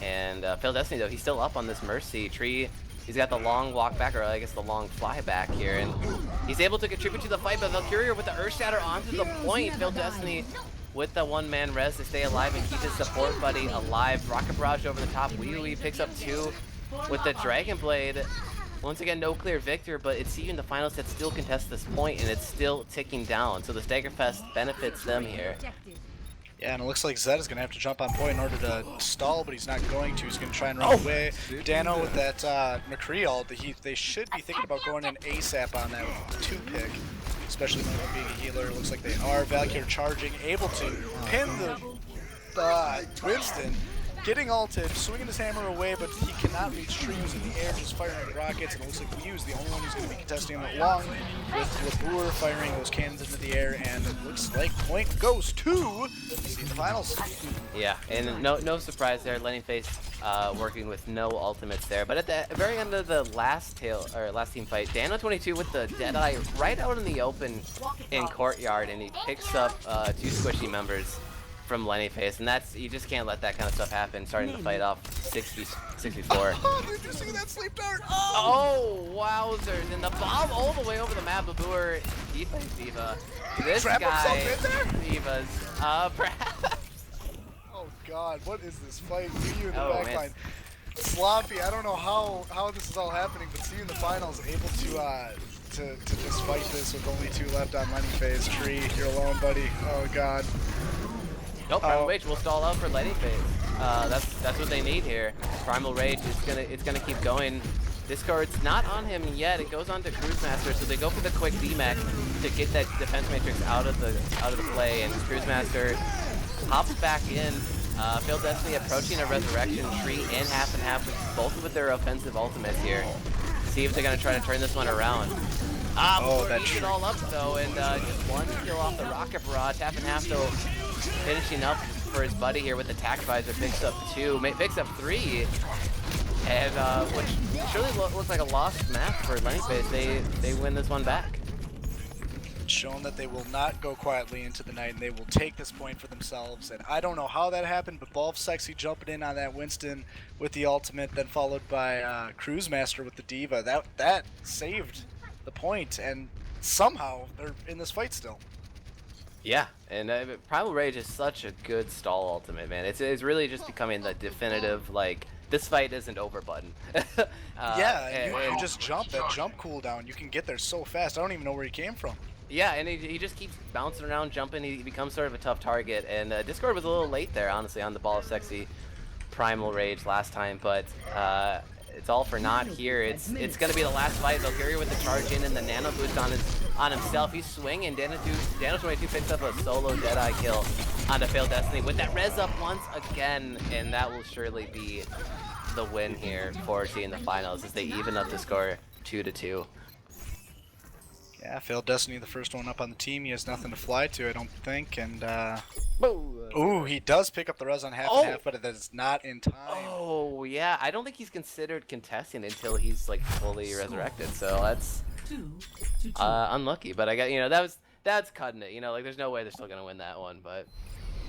And Fail Destiny, though, he's still up on this Mercy tree. He's got the long walk back, or I guess the long fly back here, and he's able to contribute to the fight, but Valkyria with the Earth Shatter onto the point. Fail Destiny with the one-man res to stay alive and keep his support buddy alive. Rocket Barrage over the top. Wee picks up 2 with the Dragon Blade. Once again, no clear victor, but it's even the finals that still contest this point, and it's still ticking down. So the Staggerfest benefits them here. Yeah, and it looks like Zed is going to have to jump on point in order to stall, but he's not going to. He's going to try and run away. Dano with that McCree ult, they should be thinking about going in ASAP on that 2-pick, especially when being a healer. It looks like they are. Valkyrie charging, able to pin the Winston. Getting ulted, swinging his hammer away, but he cannot reach trees in the air, just firing rockets, and it looks like Wii is the only one who's going to be contesting him along with Boer firing those cannons into the air, and it looks like point goes to the finals. Yeah, and no surprise there, Lenny Face working with no ultimates there, but at the very end of the last team fight, Dano22 with the Deadeye right out in the open in Courtyard, and he picks up 2 squishy members from Lenny Face, and you just can't let that kind of stuff happen, starting the fight off 64. Oh, did you see that sleep dart? Oh, wowzers, and the bomb all the way over the map. Babur, he plays Diva. This guy, Divas, perhaps. Oh god, what is this fight? See you in the backline. Sloppy, I don't know how this is all happening, but see you in the finals, able to just fight this with only 2 left on Lenny Face. Tree, you're alone, buddy. Oh god. Nope, Primal Rage will stall out for Lenny Face. That's what they need here. Primal Rage is gonna keep going. Discord's not on him yet. It goes on to Cruise Master, so they go for the quick DMAC to get that defense matrix out of the play, and Cruise Master hops back in. Fail Destiny approaching a resurrection tree and half and half with both with their offensive ultimates here. See if they're gonna try to turn this one around. That eats it all up though, and just 1 kill off the rocket barrage. Half and half though, finishing up for his buddy here with the attack visor. Picks up 2, picks up 3, and which surely looks like a lost map for Lenny Face. They win this one back. It's shown that they will not go quietly into the night, and they will take this point for themselves. And I don't know how that happened, but Bulb Sexy jumping in on that Winston with the ultimate, then followed by Cruise Master with the Diva. That saved the point, and somehow they're in this fight still. Yeah, and Primal Rage is such a good stall ultimate, man. It's really just becoming the definitive, like, this fight isn't over button. You just jump, that jump cooldown, you can get there so fast. I don't even know where he came from. Yeah, and he just keeps bouncing around, jumping. He becomes sort of a tough target, and Discord was a little late there, honestly, on the Ball of Sexy Primal Rage last time, but it's all for naught here. It's going to be the last fight. Valkyria with the charge in and the nano boost on himself. He's swinging. Dano22 picks up a solo Deadeye kill onto Fail Destiny with that res up once again, and that will surely be the win here for seeing the finals as they even up the score 2-2. Yeah, Fail Destiny, the first one up on the team. He has nothing to fly to, I don't think, and ooh, he does pick up the res on half and half, but that is not in time. Oh, yeah, I don't think he's considered contesting until he's like fully resurrected, so that's unlucky. But I got, that's cutting it, like there's no way they're still gonna win that one. But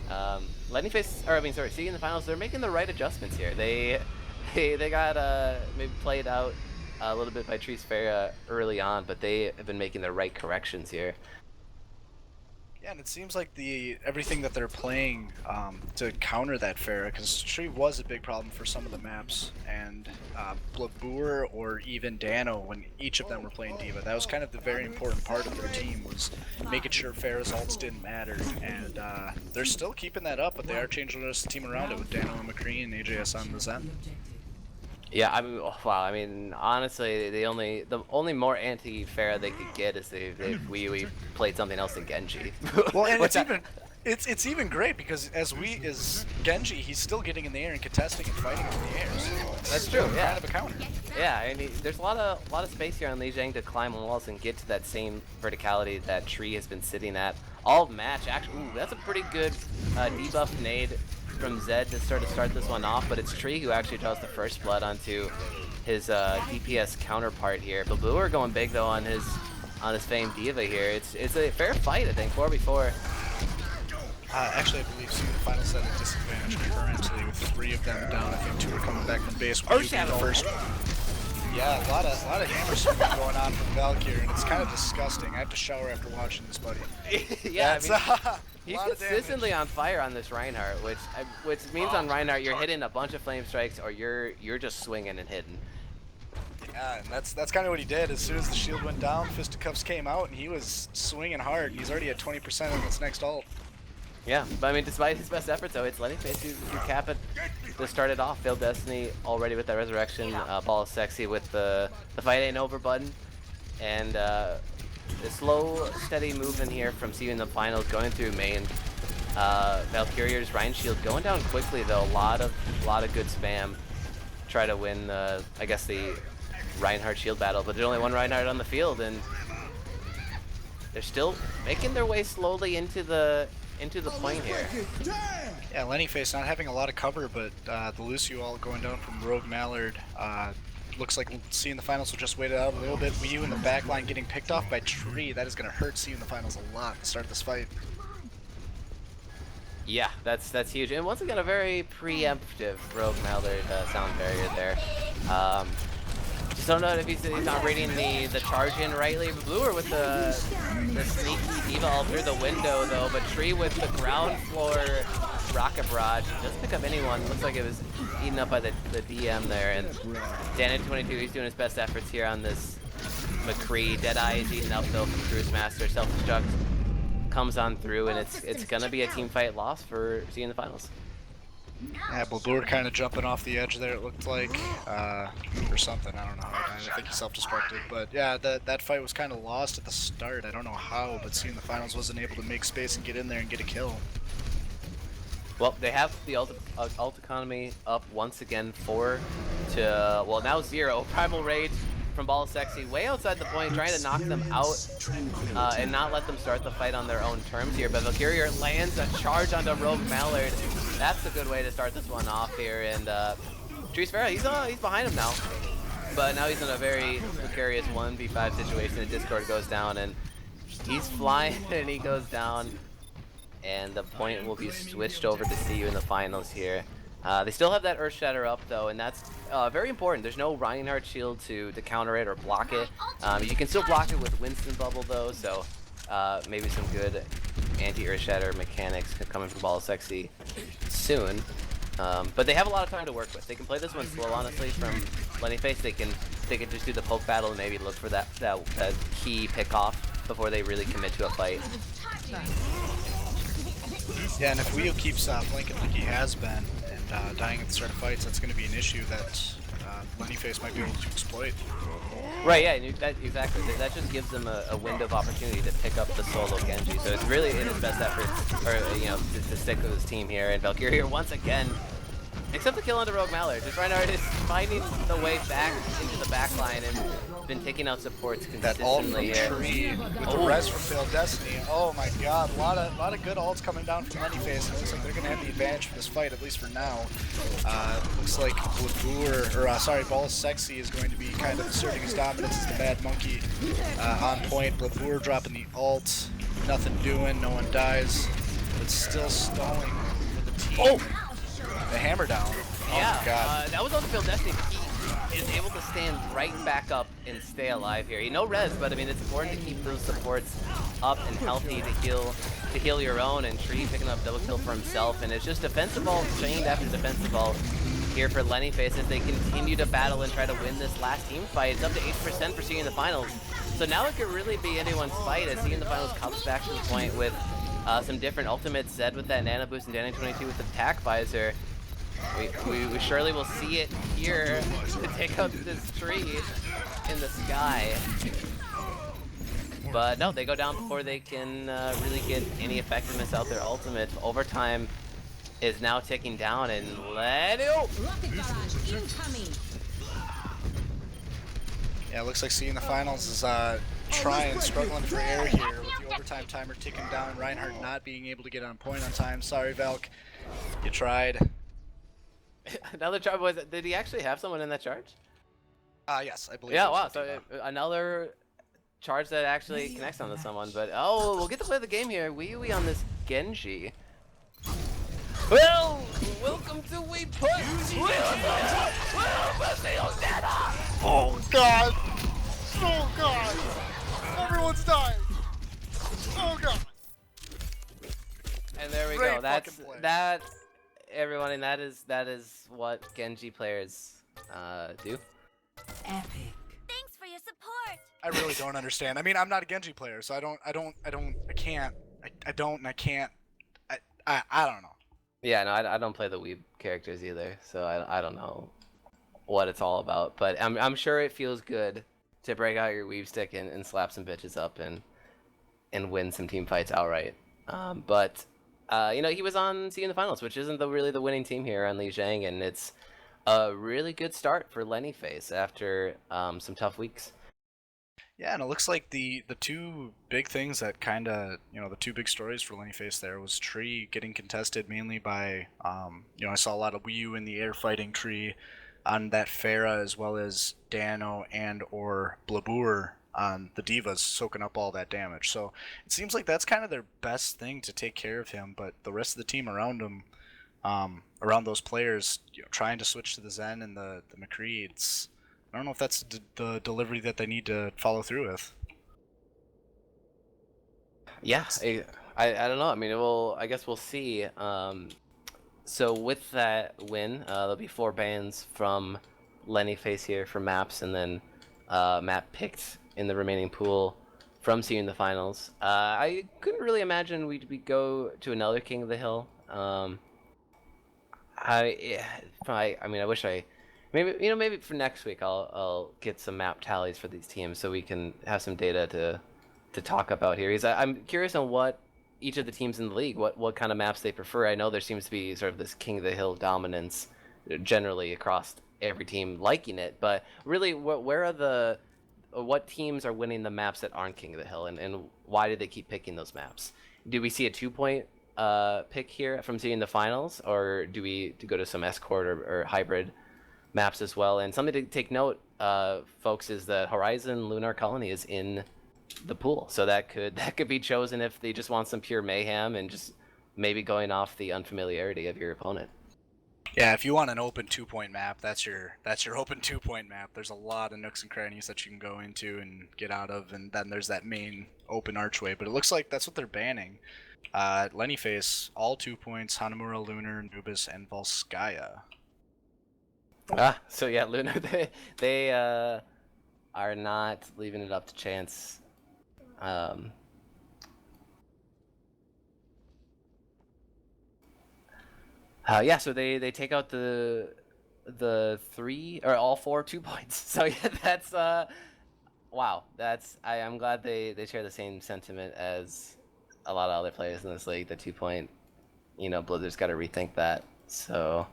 seeing the finals, they're making the right adjustments here. They got maybe played out a little bit by Trees Fair early on, but they have been making the right corrections here. Yeah, and it seems like everything that they're playing to counter that Pharah, because Tree was a big problem for some of the maps, and Blabour or even Dano, when each of them were playing D.Va, that was kind of the very important part of their team, was making sure Pharah's ults didn't matter, and they're still keeping that up, but they are changing the rest of the team around it with Dano and McCree and AJS on the Zen. Yeah, I mean, wow. I mean, honestly, the only more anti-Pharah they could get is if we played something else than Genji. Well, and it's even great because as Genji, he's still getting in the air and contesting and fighting in the air. So that's true. Yeah, kind of a counter. Yeah, I mean, there's a lot of space here on Li Jiang to climb walls and get to that same verticality that Tree has been sitting at all match. Actually, ooh, that's a pretty good debuff nade from Zed to start this one off, but it's Tree who actually draws the first blood onto his DPS counterpart here. Blabour going big though on his famed D.Va here. It's a fair fight, I think, 4v4. Actually, I believe seeing the final set at disadvantage currently with 3 of them down. I think 2 are coming back from base. Shadow. The first. Yeah, a lot of hammer swinging going on from Valkyrie, and it's kind of disgusting. I have to shower after watching this, buddy. Yeah, I mean, he's consistently on fire on this Reinhardt, which means on Reinhardt you're hitting a bunch of flame strikes or you're just swinging and hitting. Yeah, and that's kind of what he did. As soon as the shield went down, Fisticuffs came out, and he was swinging hard. He's already at 20% on this next ult. Yeah, but I mean, despite his best efforts, though, it's Lenny who cap it to start it off. Failed Destiny already with that resurrection. Ball is sexy with the fight ain't over button, and the slow, steady movement here from seeing the finals going through main. Valkyrier's Rein shield going down quickly though. A lot of good spam. Try to win I guess the Reinhardt shield battle, but there's only one Reinhardt on the field, and they're still making their way slowly into the point here. Yeah, Lenny face not having a lot of cover, but the Lucio all going down from Rogue Mallard. Looks like seeing the finals will just wait it out a little bit. Wii in the back line getting picked off by Tree. That is going to hurt seeing the finals a lot to start this fight. Yeah, that's huge. And once again, a very preemptive Rogue Mallard sound barrier there. Just don't know if he's not reading the charge in rightly. Bluer with the sneaky D.Va all through the window though, but Tree with the ground floor rocket barrage. Doesn't pick up anyone. Looks like it was eaten up by the DM there. And Dan22, he's doing his best efforts here on this McCree. Deadeye is eaten up though from Cruise Master. Self-destruct comes on through, and it's gonna be a team fight loss for seeing the finals. Yeah, Blabour kind of jumping off the edge there, it looked like, or something, I don't know. I think he self-destructed, but yeah, that fight was kind of lost at the start. I don't know how, but seeing the finals wasn't able to make space and get in there and get a kill. Well, they have the ult economy up once again 4 to, well, now 0. Primal Rage from Ball Sexy way outside the point, trying to knock them out and not let them start the fight on their own terms here. But Valkyrie lands a charge onto Rogue Mallard. That's a good way to start this one off here. And Tree's Pharah, he's behind him now. But now he's in a very precarious 1v5 situation. The Discord goes down, and he's flying, and he goes down. And the point will be switched over to CU in the finals here. They still have that Earth Shatter up though, and that's very important. There's no Reinhardt shield to counter it or block it. You can still block it with Winston Bubble though, so maybe some good anti-Earth Shatter mechanics coming from Ball Sexy soon. But they have a lot of time to work with. They can play this one slow, honestly, from Lenny Face. They can just do the poke battle and maybe look for that key pick off before they really commit to a fight. Yeah, and if Wheel keeps flanking like he has been, and dying at the start of fights, that's going to be an issue that Lenny Face might be able to exploit. Right, yeah, exactly. That just gives them a window of opportunity to pick up the solo Genji. So it's really in his best effort, or to stick with his team here. And Valkyrie once again, except the kill onto Rogue Mallard, just Reinhardt is finding the way back into the back line and been taking out supports consistently here. Tree with the res from Failed Destiny. Oh my god, a lot of good ults coming down from Lenny Face. It looks like they're going to have the advantage for this fight, at least for now. Looks like Ball Sexy is going to be kind of asserting his dominance as the Mad Monkey on point. Blabour dropping the ult, nothing doing, no one dies, but still stalling for the team. Oh! The hammer down. Yeah, oh my god. that was on the Failed Destiny. is able to stand right back up and stay alive here. No res, but I mean it's important to keep those supports up and healthy to heal your own. And Tree picking up double kill for himself, and it's just defensive ult chained after defensive ult here for Lenny Face as they continue to battle and try to win this last team fight. It's up to 8% for Seeing the Finals. So now it could really be anyone's fight as Seeing the Finals comes back to the point with some different ultimates. Zed with that nano boost and Danny 22 with the tack visor. We surely will see it here to take out this tree in the sky. But no, they go down before they can really get any effectiveness out their ultimate. Overtime is now ticking down, and Lenny. Yeah, it looks like Seeing the Finals is trying, struggling for air here with the overtime timer ticking down. Reinhardt not being able to get on point on time. Sorry, Valk. You tried. Another charge. Was it, did he actually have someone in that charge? Yes, I believe. Yeah, wow. So another charge that actually connects onto someone. But oh, we'll get to play the game here. Wee on this Genji. Well, welcome to We Put. Oh God! Oh God! Everyone's dying! Oh God! And there we go. That's that. Everyone, and that is what Genji players do. Epic. Thanks for your support. I really don't understand. I mean, I'm not a Genji player, so I don't, I don't know. Yeah, no, I don't play the weeb characters either, so I don't know what it's all about. But I'm sure it feels good to break out your weave stick and slap some bitches up and win some team fights outright. But you know, he was on Seeing the Finals, which isn't really the winning team here on Li Zhang, and it's a really good start for Lenny Face after some tough weeks. Yeah, and it looks like the two big things that kind of, you know, the two big stories for Lenny Face there was Tree getting contested mainly by, you know, I saw a lot of Wii U in the air fighting Tree on that Pharah, as well as Dano and or Blabur on the Divas soaking up all that damage. So it seems like that's kind of their best thing to take care of him, but the rest of the team around him, around those players, you know, trying to switch to the Zen and the McCree, I don't know if that's the delivery that they need to follow through with. Yeah, I don't know. I mean, I guess we'll see. So with that win, there'll be 4 bans from Lenny Face here for maps, and then map picked in the remaining pool from Seeing the Finals. I couldn't really imagine we'd go to another King of the Hill. I mean, I wish maybe for next week I'll get some map tallies for these teams so we can have some data to talk about here. I'm curious on what each of the teams in the league, what kind of maps they prefer. I know there seems to be sort of this King of the Hill dominance generally across every team liking it, but really what teams are winning the maps that aren't King of the Hill, and why do they keep picking those maps? Do we see a 2-point pick here from Seeing the Finals, or do we go to some escort or hybrid maps as well? And something to take note, folks, is that Horizon Lunar Colony is in the pool, so that could be chosen if they just want some pure mayhem and just maybe going off the unfamiliarity of your opponent. Yeah, if you want an open 2-point map, that's your open 2-point map. There's a lot of nooks and crannies that you can go into and get out of, and then there's that main open archway. But it looks like that's what they're banning. Lenny Face, all 2 points, Hanamura, Lunar, Nubis, and Volskaya. So yeah, Lunar, they are not leaving it up to chance. Yeah, so they take out the 3 or all 4 2 points. So yeah, that's wow. I'm glad they share the same sentiment as a lot of other players in this league. The 2-point, you know, Blizzard's got to rethink that. So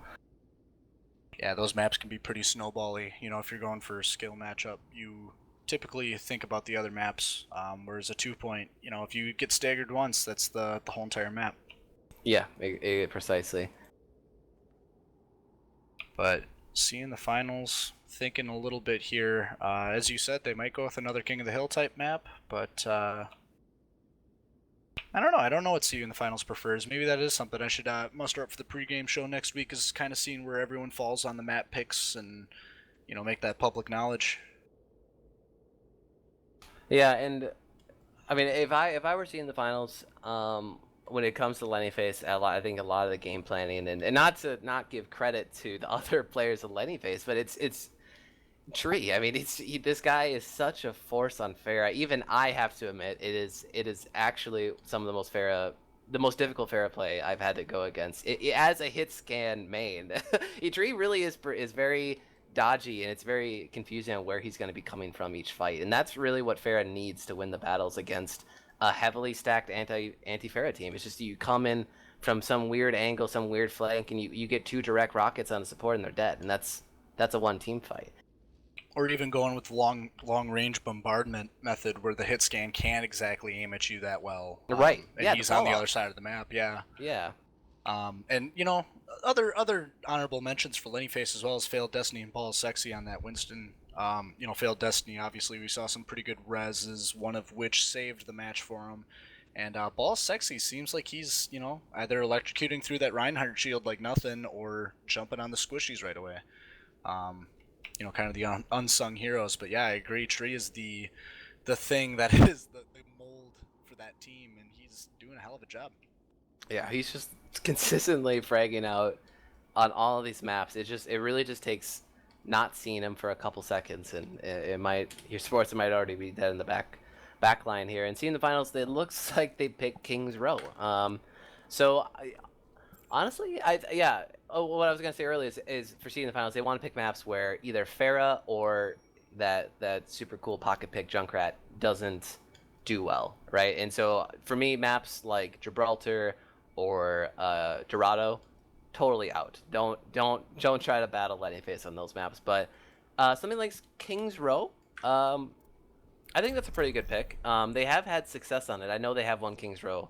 yeah, those maps can be pretty snowbally. You know, if you're going for a skill matchup, you typically think about the other maps. Whereas a 2-point, you know, if you get staggered once, that's the whole entire map. Yeah, precisely. But Seeing the Finals, thinking a little bit here. As you said, they might go with another King of the Hill type map, but I don't know. I don't know what Seeing the Finals prefers. Maybe that is something I should muster up for the pregame show next week, is kind of seeing where everyone falls on the map picks and make that public knowledge. Yeah, and I mean, if I were seeing the finals, when it comes to Lenny Face, I think a lot of the game planning, and not to not give credit to the other players of Lenny Face, but it's Tree. I mean, this guy is such a force on Pharah. Even I have to admit, it is actually some of the most difficult Pharah play I've had to go against. As a hit scan main, Tree really is very dodgy, and it's very confusing on where he's going to be coming from each fight, and that's really what Pharah needs to win the battles against a heavily stacked anti-Pharah team. It's just you come in from some weird angle, some weird flank, and you get 2 direct rockets on the support and they're dead, and that's a one-team fight. Or even going with long range bombardment method where the hit scan can't exactly aim at you that well. Right. And he's on the other side of the map. Yeah. Yeah. And other honorable mentions for Lenny Face as well as Failed Destiny and BOL Sexy on that Winston. Failed Destiny, obviously we saw some pretty good reses, one of which saved the match for him. And BOL Sexy seems like he's, either electrocuting through that Reinhardt shield like nothing or jumping on the squishies right away. Kind of the unsung heroes. But yeah, I agree. Tree is the thing that is the mold for that team, and he's doing a hell of a job. Yeah, he's just consistently fragging out on all of these maps. It really just takes not seeing him for a couple seconds, and your sports might already be dead in the back line here. And seeing the finals, it looks like they picked King's Row. Honestly, what I was gonna say earlier is for seeing the finals, they want to pick maps where either Pharah or that super cool pocket pick Junkrat doesn't do well, right? And so for me, maps like Gibraltar or Dorado, totally out. Don't try to battle Lenny Face on those maps. But something like King's Row, I think that's a pretty good pick. They have had success on it. I know they have won King's Row,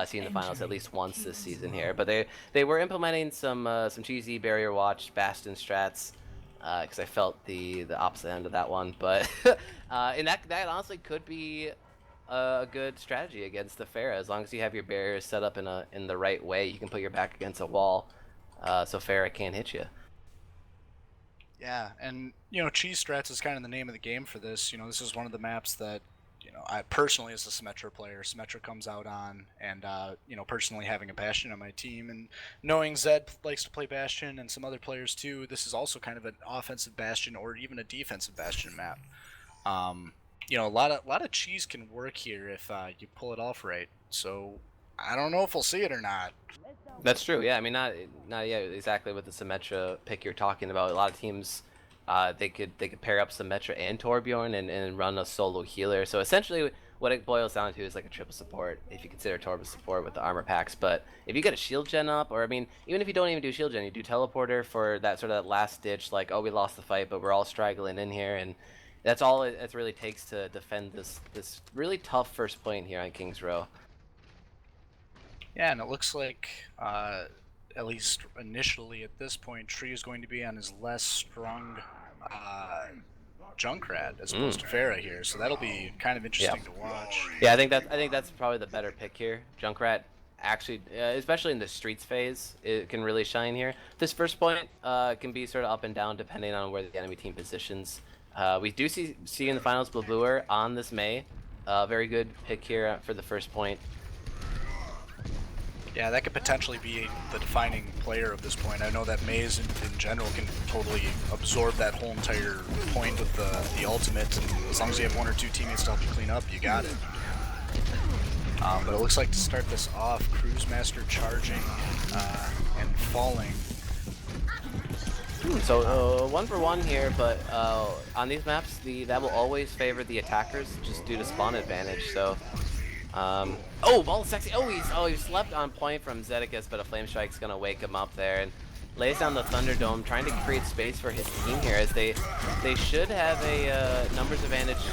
seen the finals at least once this season here. But they were implementing some cheesy barrier watch Bastion strats, because I felt the opposite end of that one. But and that honestly could be a good strategy against the Pharah, as long as you have your barriers set up in the right way. You can put your back against a wall, so Pharah can't hit you. Yeah, and cheese strats is kind of the name of the game for this. This is one of the maps that I personally, as a Symmetra player, Symmetra comes out on, and personally having a Bastion on my team, and knowing Zed likes to play Bastion and some other players too, this is also kind of an offensive Bastion or even a defensive Bastion map. A lot of cheese can work here if you pull it off right. So I don't know if we'll see it or not. That's true. Yeah, I mean, not exactly with the Symmetra pick you're talking about. A lot of teams, they could pair up Symmetra and Torbjorn and run a solo healer. So essentially, what it boils down to is like a triple support, if you consider Torb support with the armor packs. But if you get a shield gen up, or I mean, even if you don't even do shield gen, you do teleporter for that sort of last ditch, like, oh, we lost the fight, but we're all straggling in here, and that's all it really takes to defend this really tough first point here on King's Row. Yeah, and it looks like, at least initially at this point, Tree is going to be on his less strong Junkrat as opposed to Pharah here, so that'll be kind of interesting to watch. Yeah, I think that's probably the better pick here. Junkrat actually, especially in the streets phase, it can really shine here. This first point can be sort of up and down depending on where the enemy team positions. We do see in the finals Blabluer on this Mei. Very good pick here for the first point. Yeah, that could potentially be the defining player of this point. I know that Maze in general can totally absorb that whole entire point with the ultimate, and as long as you have one or two teammates to help you clean up, you got it. But it looks like to start this off, Cruise Master charging and falling. So 1-for-1 here, but on these maps, that will always favor the attackers just due to spawn advantage. So. BOL Sexy. He slept on point from Zedicus, but a Flame Strike's gonna wake him up there and lays down the Thunderdome, trying to create space for his team here, as they should have a numbers advantage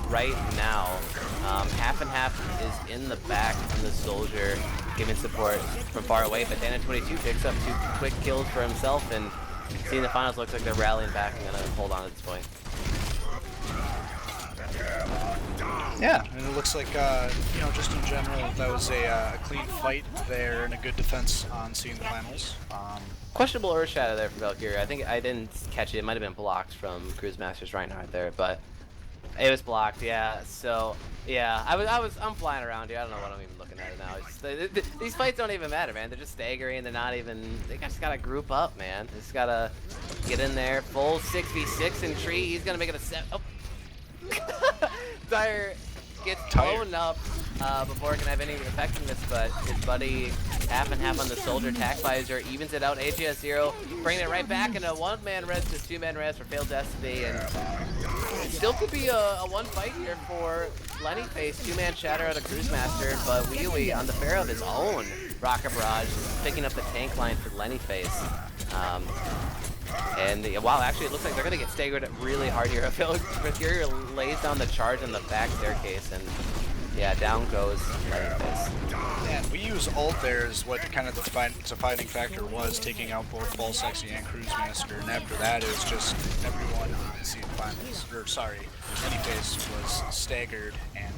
right now. Half and half is in the back from the Soldier, giving support from far away, but Dana22 picks up 2 quick kills for himself, and seeing the finals, looks like they're rallying back and gonna hold on at this point. Yeah, and it looks like, you know, just in general, that was a clean fight there and a good defense on seeing the finals. Questionable Earth Shadow there from Valkyria. I think I didn't catch it. It might have been blocked from Cruise Master's Reinhardt there, but it was blocked. Yeah. So yeah, I'm flying around here. I don't know what I'm even looking at now. It's just, these fights don't even matter, man. They're just staggering. They're not even. They just gotta group up, man. They just gotta get in there. Full 6v6 in tree. He's gonna make it a 7. Oh. Dire gets blown up before it can have any effectiveness, but his buddy half and half on the soldier attack visor evens it out. AJ has 0, bringing it right back into 1-man res to 2-man res for Failed Destiny, and it still could be a one fight here for Lenny Face. 2-man shatter out of Cruise Master, but Wee on the Pharaoh of his own. Rocket Barrage picking up the tank line for Lenny Face. And wow, actually it looks like they're gonna get staggered really hard here. Valkyria lays down the charge on the back staircase, and yeah, down goes Lenny Face. And we use ult there is what kind of the defining factor was, taking out both BOL Sexy and Cruise Master, and after that it was just everyone on seed finals, or sorry, Lenny Face was staggered and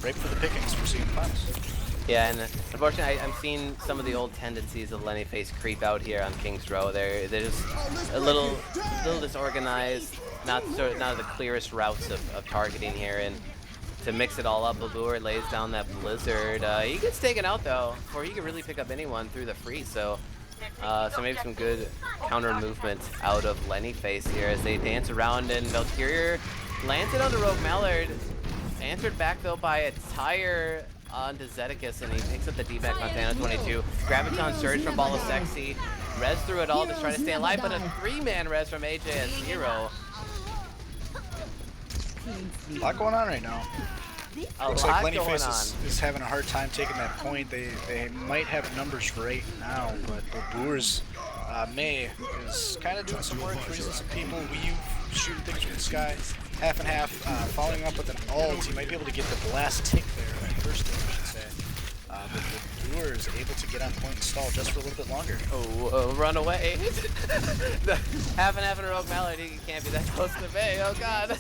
ripe for the pickings for seed finals. Yeah, and unfortunately, I'm seeing some of the old tendencies of Lenny Face creep out here on King's Row. They're just a little disorganized, not the clearest routes of targeting here, and to mix it all up, Babur lays down that Blizzard. He gets taken out though, before he can really pick up anyone through the freeze. So maybe some good counter movement out of Lenny Face here as they dance around, and Valkyria lands it on the Rogue Mallard. Answered back though by a tire onto Zeticus, and he picks up the D-back on Thanos 22. Graviton Surge from BOL Sexy. Res through it all, just trying to stay alive, but a 3-man res from AJ at 0. A lot going on right now. Looks like Lenny Face is having a hard time taking that point. They might have numbers right now, but Babur's May is kind of doing some work, freezing some people. Wii shooting things from the sky. Half and half, following up with an ult. He might be able to get the last tick there, that first tick, I should say. But the Doer is able to get on point and stall just for a little bit longer. Oh, run away. Half and half in a Rogue Mallard, he can't be that close to May, oh god.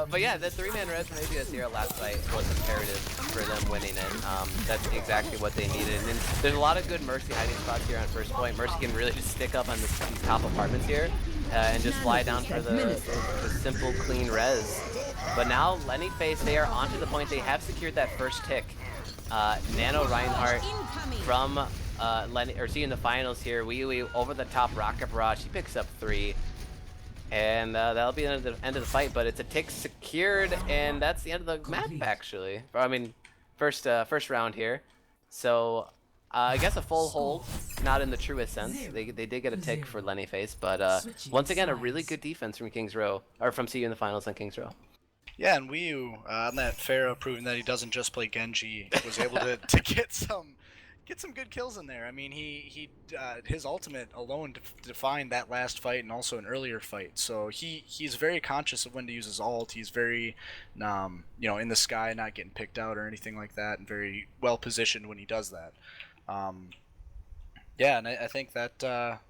But yeah, the 3-man res from ABS here last fight was imperative for them winning it. That's exactly what they needed. And there's a lot of good Mercy hiding spots here on first point. Mercy can really just stick up on these top apartments here and just fly down for the simple, clean res. But now Lenny Face, they are onto the point. They have secured that first tick. Nano Reinhardt from Lenny, or see in the finals here. Wee over the top Rocket Barrage. He picks up 3. And that'll be the end of the fight, but it's a tick secured, and that's the end of the map actually. I mean, first round here. So I guess a full hold, not in the truest sense. They did get a tick for Lenny Face, but once again a really good defense from King's Row, or from CU in the finals on King's Row. Yeah, and Wii on that Pharaoh, proving that he doesn't just play Genji, was able to get some good kills in there. I mean, his ultimate alone defined that last fight and also an earlier fight. So he's very conscious of when to use his ult. He's very, you know, in the sky, not getting picked out or anything like that, and very well positioned when he does that. Yeah, and I think that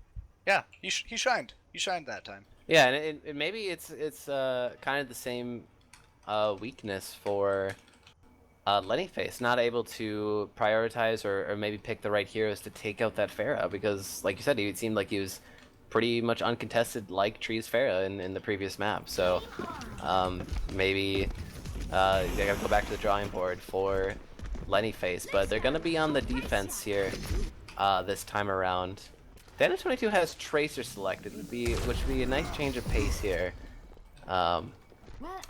yeah, he shined. He shined that time. Yeah, and maybe it's kind of the same weakness for Lenny Face, not able to prioritize or maybe pick the right heroes to take out that Pharah, because like you said, it seemed like he was pretty much uncontested like Tree's Pharah in the previous map. So maybe they gotta go back to the drawing board for Lenny Face, but they're gonna be on the defense here this time around. Thanos 22 has Tracer selected, which would be a nice change of pace here.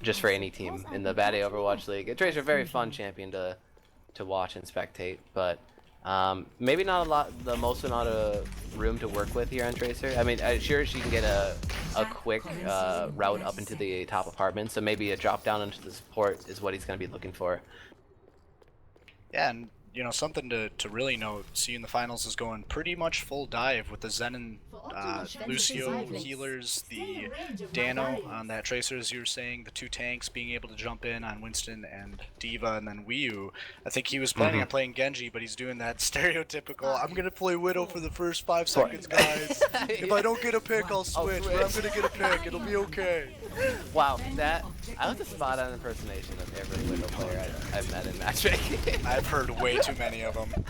Just for any team in the Bad A Overwatch League. Tracer, a very fun champion to watch and spectate, but maybe not the most amount of room to work with here on Tracer. I mean, sure, she can get a quick route up into the top apartment, so maybe a drop down into the support is what he's going to be looking for. Yeah, and you know, something to really note, seeing the finals is going pretty much full dive with the Zen and Lucio healers, the Dano on that Tracer, as you were saying, the 2 tanks being able to jump in on Winston and D.Va, and then Wii. I think he was planning on playing Genji, but he's doing that stereotypical, I'm going to play Widow for the first 5 seconds, guys. If I don't get a pick, I'll switch, but I'm going to get a pick. It'll be okay. Wow, I was a spot-on impersonation of every Widow player I've met in matchmaking. I've heard way too many of them.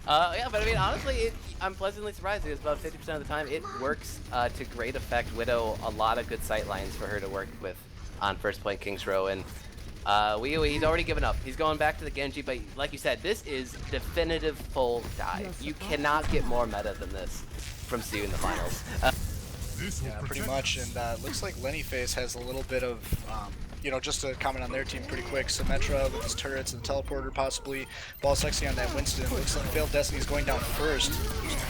Yeah, but I mean, honestly, I'm pleasantly surprised because about 50% of the time it works to great effect. Widow, a lot of good sight lines for her to work with on first point King's Row, and he's already given up. He's going back to the Genji, but like you said, this is definitive full dive. You cannot get more meta than this from Stu in the finals. Yeah, pretty much, and looks like Lenny Face has a little bit of, you know, just to comment on their team pretty quick, Symmetra with his turrets and teleporter possibly, BOL Sexy on that Winston, looks like Failed Destiny's going down first,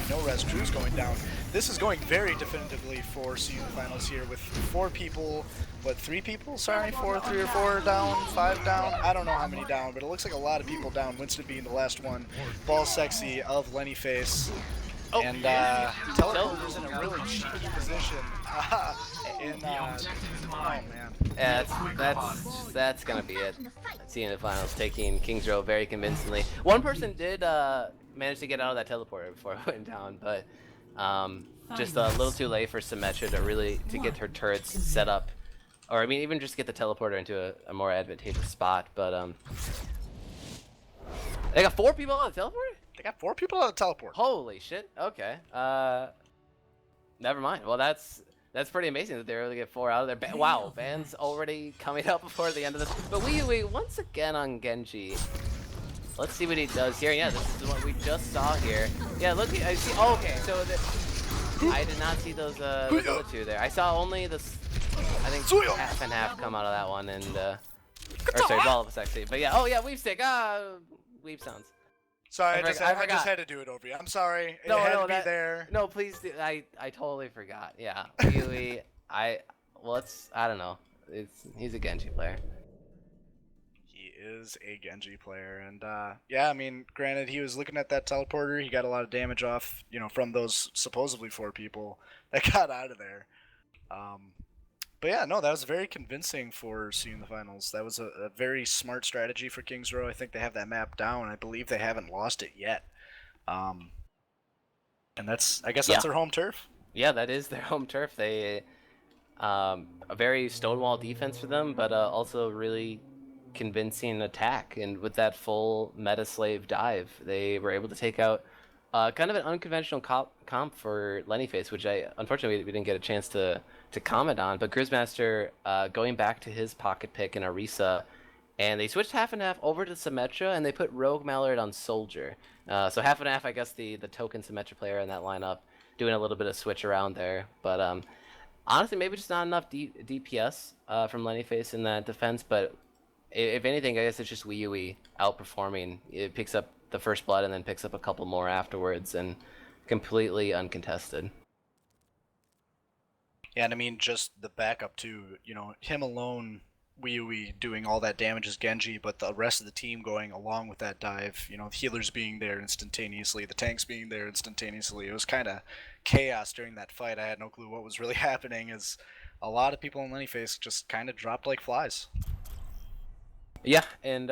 no res, Drew's going down. This is going very definitively for CU finals here with 4 people, what, 3 people? Sorry, 3 or 4 down, 5 down, I don't know how many down, but it looks like a lot of people down, Winston being the last one, BOL Sexy of Lenny Face. Oh. And Teleporter's in a really cheeky position. Oh man. Yeah, that's gonna be it. Seeing the finals, taking King's Row very convincingly. One person did manage to get out of that teleporter before it went down, but just a little too late for Symmetra to get her turrets set up, or I mean even just get the teleporter into a more advantageous spot. But they got 4 people on the teleporter. They got 4 people on the teleport. Holy shit. Okay. Never mind. Well, that's pretty amazing that they were able to get 4 out of there. Wow, ban's already coming up before the end of this. But we once again on Genji. Let's see what he does here. Yeah, this is what we just saw here. Yeah, look. I see. Oh, okay, so I did not see those other 2 there. I saw only this. I think half and half come out of that one, and or sorry, BOL actually. But yeah. Oh yeah, weave stick. Weave sounds. Sorry, I just had to do it over you. I'm sorry. It had to be there. No, please do. I totally forgot. Yeah. I don't know. He's a Genji player. He is a Genji player, and yeah, I mean, granted, he was looking at that teleporter. He got a lot of damage off, you know, from those supposedly 4 people that got out of there. But yeah, no, that was very convincing for seeing the finals. That was a very smart strategy for King's Row. I think they have that map down. I believe they haven't lost it yet. And I guess that's their home turf. Yeah, that is their home turf. They a very stonewall defense for them, but also really convincing attack. And with that full meta slave dive, they were able to take out kind of an unconventional comp for Lenny Face, which unfortunately we didn't get a chance to comment on, but Grismaster going back to his pocket pick in Orisa, and they switched half and half over to Symmetra, and they put Rogue Mallard on Soldier. So half and half, I guess the token Symmetra player in that lineup, doing a little bit of switch around there. But honestly, maybe just not enough DPS from Lenny Face in that defense, but if anything, I guess it's just Wii outperforming. It picks up the first blood and then picks up a couple more afterwards, and completely uncontested. Yeah, and I mean, just the backup too, you know, him alone, Wii doing all that damage as Genji, but the rest of the team going along with that dive, you know, the healers being there instantaneously, the tanks being there instantaneously. It was kind of chaos during that fight. I had no clue what was really happening, as a lot of people in Lenny Face just kind of dropped like flies. Yeah, and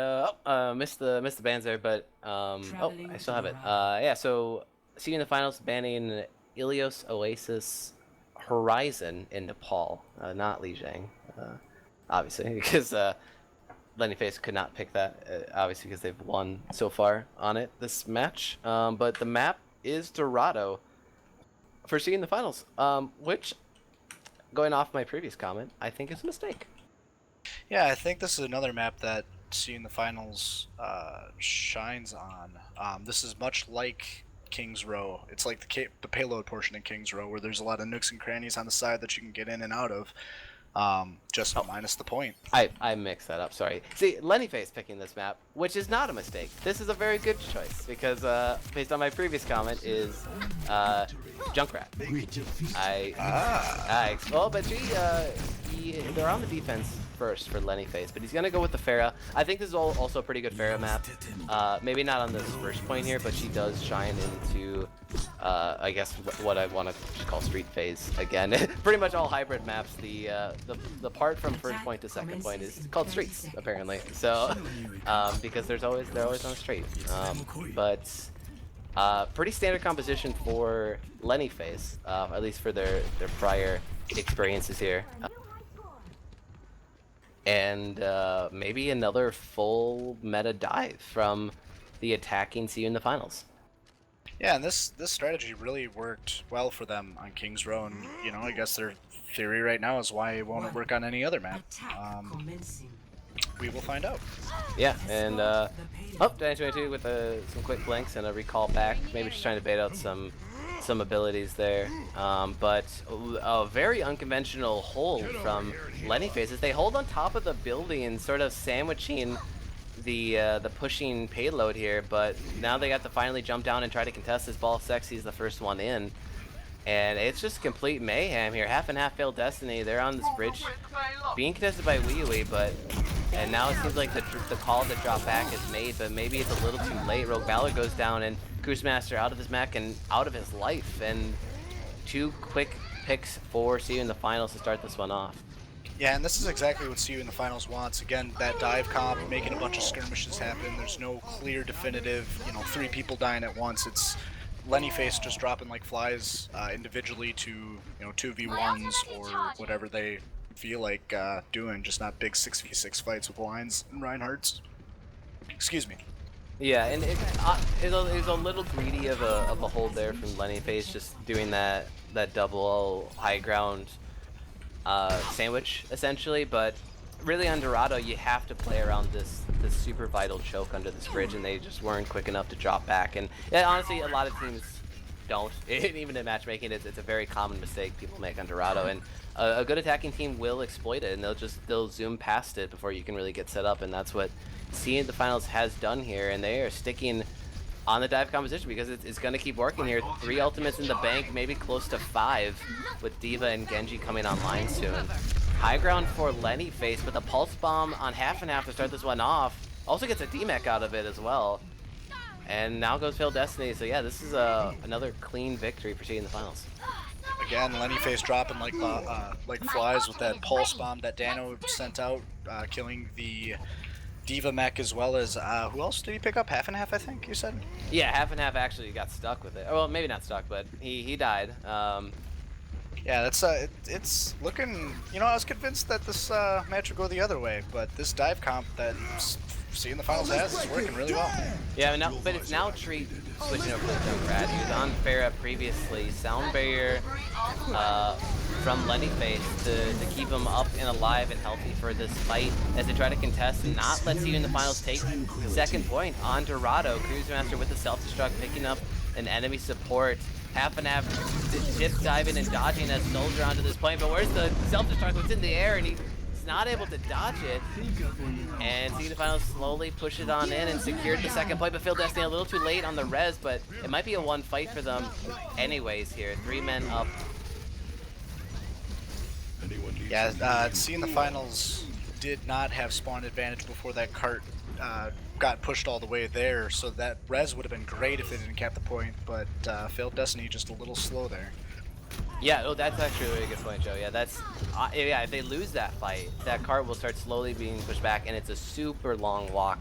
missed the bans there, but I still have it. Yeah, so seeing the finals, banning Ilios, Oasis, Horizon in Nepal, not Li Jiang, obviously, because Lenny Face could not pick that, obviously, because they've won so far on it this match. But the map is Dorado for seeing the finals, which, going off my previous comment, I think is a mistake. Yeah, I think this is another map that seeing the finals shines on. This is much like King's Row. It's like the payload portion in King's Row, where there's a lot of nooks and crannies on the side that you can get in and out of, just minus the point. I mixed that up, sorry. See, Lenny Face picking this map, which is not a mistake. This is a very good choice, because based on my previous comment is Junkrat. Well, but they're on the defense first for Lenny Face, but he's gonna go with the Pharah. I think this is also a pretty good Pharah map. Maybe not on this first point here, but she does shine into, I guess what I want to call street phase again. Pretty much all hybrid maps. The part from first point to second point is called streets apparently. So because they're always on the street. But pretty standard composition for Lenny Face, at least for their prior experiences here. And maybe another full meta dive from the attacking CU in the finals. Yeah, and this strategy really worked well for them on King's Row, and you know, I guess their theory right now is why it won't work on any other map. We will find out. Yeah, and Danny22 with some quick blinks and a recall back, maybe just trying to bait out some abilities there. But a very unconventional hold from Lenny Face as they hold on top of the building and sort of sandwiching the pushing payload here, but now they got to finally jump down and try to contest this ball. Sexy is the first one in, and it's just complete mayhem here. Half and half failed Destiny. They're on this bridge being contested by Wee, and now it seems like the call to drop back is made, but maybe it's a little too late. Rogue Valor goes down and Cruisemaster out of his mech and out of his life, and 2 quick picks for CU in the finals to start this one off. Yeah, and this is exactly what CU in the finals wants. Again, that dive comp, making a bunch of skirmishes happen. There's no clear, definitive, 3 people dying at once. It's Lenny Face just dropping like flies individually to, 2v1s or whatever they feel like doing, just not big 6v6 fights with Lions and Reinhardts. Excuse me. Yeah, and it was a little greedy of a hold there from Lenny Face, just doing that double high ground sandwich essentially, but really on Dorado you have to play around this super vital choke under this bridge, and they just weren't quick enough to drop back. And honestly, a lot of teams don't. Even in matchmaking, it's a very common mistake people make on Dorado, and a good attacking team will exploit it, and they'll zoom past it before you can really get set up, and that's what CU in the finals has done here, and they are sticking on the dive composition because it's going to keep working here. 3 ultimates in the bank, maybe close to 5 with D.Va and Genji coming online soon. High ground for Lenny Face with a pulse bomb on half and half to start this one off. Also gets a D-Mech out of it as well. And now goes Failed Destiny, so yeah, this is another clean victory for CU in the finals. Again, Lenny Face dropping like flies with that pulse bomb that Dano sent out, killing the D.Va mech, as well as who else did he pick up? Half and half, I think you said. Yeah, half and half actually got stuck with it. Well, maybe not stuck, but he died. Yeah, that's it's looking. I was convinced that this match would go the other way, but this dive comp that CU in the finals has is working really well. Yeah, but it's now Treat switching over to the Junkrat. He was on Pharah previously. Sound barrier from Lenny Face to keep him up and alive and healthy for this fight as they try to contest and not let CU in the finals take second point on Dorado. Cruisemaster with the self-destruct, picking up an enemy support. Half and half dip diving and dodging that soldier onto this point, but where's the self-destruct? It's in the air and he's not able to dodge it. And CU in the finals slowly push it on in and secured the second point, but Failed Destiny a little too late on the res, but it might be a 1 fight for them anyways here. 3 men up. Yeah, CU in the finals did not have spawn advantage before that cart got pushed all the way there, so that res would have been great if they didn't cap the point, but Failed Destiny just a little slow there. Yeah, that's actually a really good point, Joe. Yeah, yeah, if they lose that fight, that cart will start slowly being pushed back, and it's a super long walk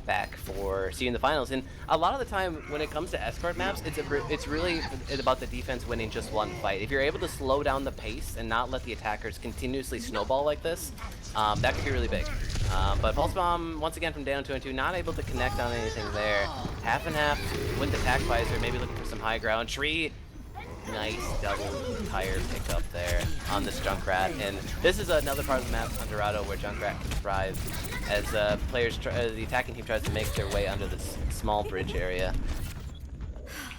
back for CU in the finals. And a lot of the time when it comes to escort maps, it's really about the defense winning just 1 fight. If you're able to slow down the pace and not let the attackers continuously snowball like this, that could be really big. But Pulse Bomb, once again from Dano2-2, not able to connect on anything there. Half and half with the attack visor, maybe looking for some high ground. Tree, nice double tire pickup there on this Junkrat. And this is another part of the map on Dorado where Junkrat can thrive as the attacking team tries to make their way under this small bridge area.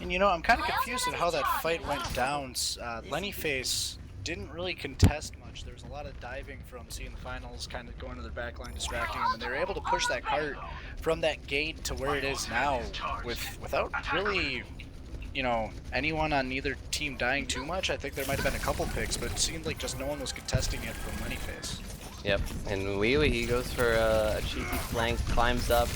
And I'm kind of confused at how that fight went down. Lenny Face didn't really contest much. There was a lot of diving from CU in the finals, kind of going to their backline, distracting them, and they were able to push that cart from that gate to where it is now without really, anyone on either team dying too much. I think there might have been a couple picks, but it seemed like just no one was contesting it from Lenny Face. Yep, and Wee he goes for a cheeky flank, climbs up,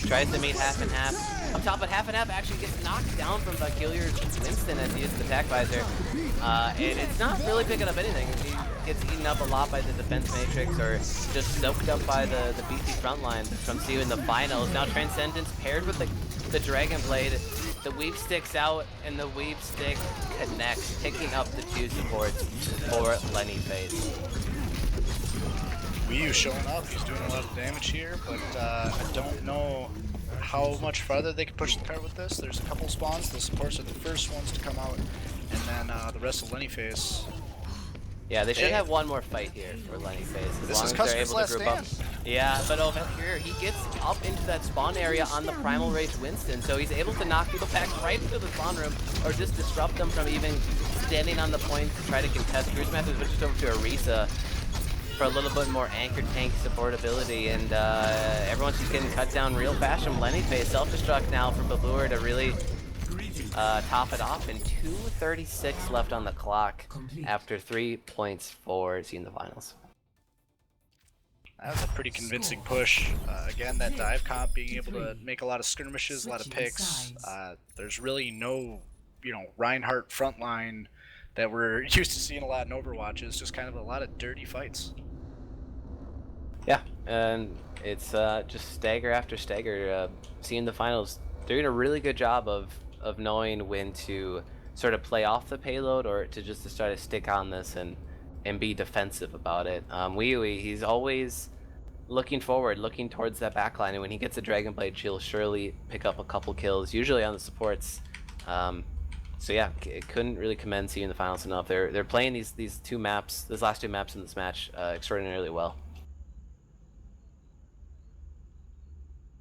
tries to meet half and half. Up top, but half and half actually gets knocked down from Valkyria's Winston as he uses the attack visor. And it's not really picking up anything. He gets eaten up a lot by the defense matrix or just soaked up by the BC front line from CU in the finals. Now Transcendence paired with the Dragon Blade. The weave sticks out and the weave stick connects, picking up the 2 supports for Lenny Face. Wii showing up, he's doing a lot of damage here, but I don't know how much farther they can push the cart with this. There's a couple spawns, the supports are the first ones to come out, and then the rest of Lenny Face. Yeah, they should have one more fight here for Lenny Face. This is Customer's last stand. Yeah, but over here, he gets up into that spawn area on the Primal Rage Winston, so he's able to knock people back right into the spawn room, or just disrupt them from even standing on the point to try to contest. Cruisemaster switches over to Orisa for a little bit more anchor tank supportability, and everyone's just getting cut down real fast from Lenny Face. Self-destruct now for Babur to really top it off, and 2:36 left on the clock after 3 points for seeing the finals. That was a pretty convincing push. Again, that dive comp being able to make a lot of skirmishes, a lot of picks. There's really no, Reinhardt frontline that we're used to seeing a lot in Overwatch. Is just kind of a lot of dirty fights. Yeah, and it's just stagger after stagger. Seeing the finals, they're doing a really good job of knowing when to sort of play off the payload or to just to try to stick on this and be defensive about it. Wee, he's always looking forward, looking towards that backline, and when he gets a Dragon Blade, he'll surely pick up a couple kills, usually on the supports. So yeah, it couldn't really commend seeing the finals enough. They're playing these last 2 maps in this match extraordinarily well.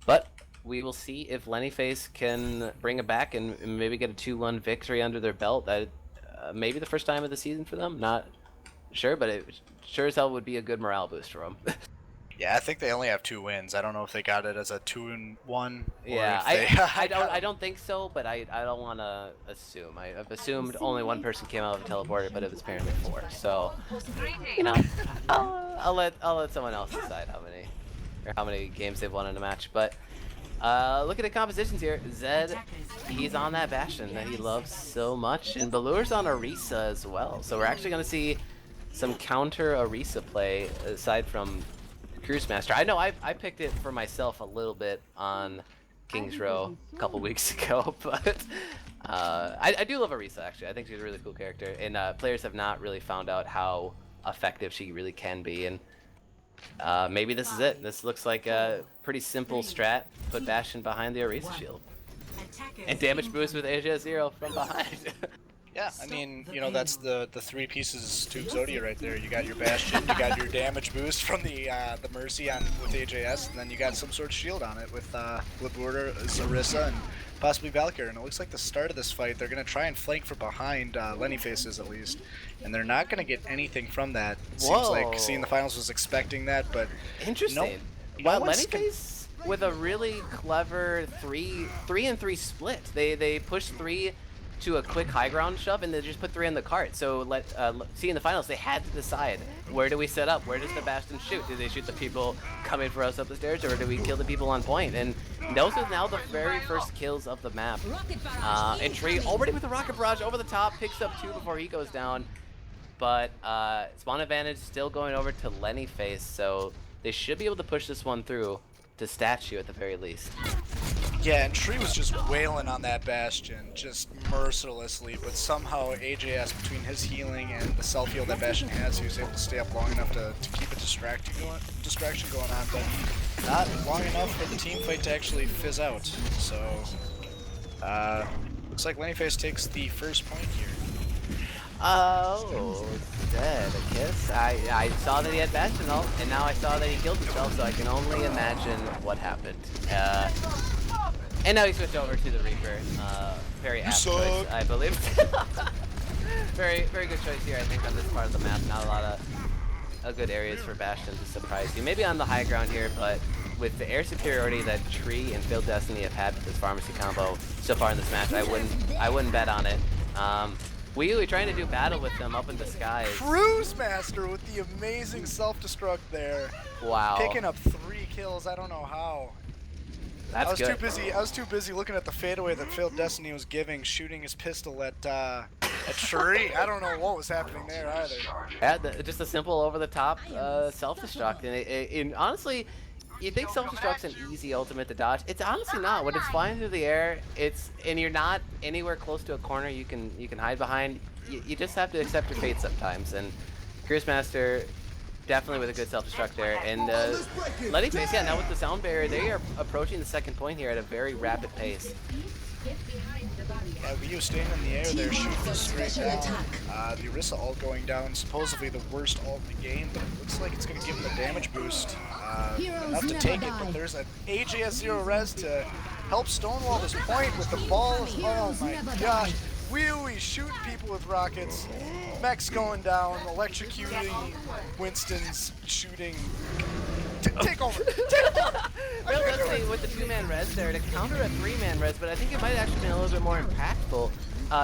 But we will see if Lenny Face can bring it back and maybe get a 2-1 victory under their belt. That maybe the first time of the season for them. Not sure, but it sure as hell would be a good morale boost for them. Yeah, I think they only have 2 wins. I don't know if they got it as a 2-1. Yeah, I don't think so, but I don't want to assume. I've assumed only one person came out of a teleporter, but it was apparently 4. So, I'll let someone else decide how many games they've won in a match. But look at the compositions here. Zed, he's on that Bastion that he loves so much, and Balur's on Orisa as well. So we're actually going to see some counter Orisa play aside from Cruisemaster. I know I picked it for myself a little bit on King's Row a couple weeks ago, but I do love Orisa actually. I think she's a really cool character, and players have not really found out how effective she really can be, and maybe this is it. This looks like a pretty simple strat. Put Bastion behind the Orisa shield. And damage boost with AJ0 from behind. Yeah, I mean, that's the 3 pieces to Exodia right there. You got your Bastion, you got your damage boost from the Mercy with AJS, and then you got some sort of shield on it with Laburda, Zarissa, and possibly Valkyrie. And it looks like the start of this fight, they're going to try and flank from behind Lenny Faces at least, and they're not going to get anything from that. It seems like seeing the finals was expecting that, but interesting. Nope. Lenny Face with a really clever 3-3 split. They push 3 to a quick high ground shove, and they just put 3 in the cart. So seeing the finals, they had to decide, where do we set up? Where does the Bastion shoot? Do they shoot the people coming for us up the stairs, or do we kill the people on point? And those are now the very first kills of the map. And Tree already with the rocket barrage over the top, picks up 2 before he goes down. But spawn advantage still going over to Lenny Face, so they should be able to push this one through to statue at the very least. Yeah, and Tree was just wailing on that Bastion, just mercilessly, but somehow AJS, between his healing and the self-heal that Bastion has, he was able to stay up long enough to keep a distraction going on, but not long enough for the team fight to actually fizz out. So, looks like Lenny Face takes the first point here. Oh, Zed, a kiss? I saw that he had Bastion ult, and now I saw that he killed himself, so I can only imagine what happened. And now he switched over to the Reaper. Very apt choice, I believe. very good choice here, I think, on this part of the map. Not a lot of good areas for Bastion to surprise you. Maybe on the high ground here, but with the air superiority that Tree and Field Destiny have had with this pharmacy combo so far in this match, I wouldn't bet on it. We trying to do battle with them up in the skies. Cruise Master with the amazing self-destruct there. Wow. Picking up 3 kills. I don't know how. That's good. I was too busy looking at the fadeaway that Failed Destiny was giving, shooting his pistol at Tree. I don't know what was happening there either. Yeah, just a simple over-the-top self-destruct, and honestly, you think self-destruct's an easy ultimate to dodge. It's honestly not. When it's flying through the air, and you're not anywhere close to a corner you can hide behind. You just have to accept your fate sometimes. And Cruise Master definitely with a good self-destruct there. And Lenny Face, yeah, now with the sound barrier, they are approaching the second point here at a very rapid pace. Yeah, Ryu staying in the air there, shooting straight down. The Orisa ult going down, supposedly the worst ult in the game, but it looks like it's going to give him the damage boost. Enough to take it, but there's an AJS 0 res to help stonewall this point with the balls. Oh my gosh. Wee shooting people with rockets. Mech's going down, electrocuting Winston's shooting. Take over! Take over! Well, let's say with the 2-man res there to counter a 3-man res, but I think it might have actually been a little bit more impactful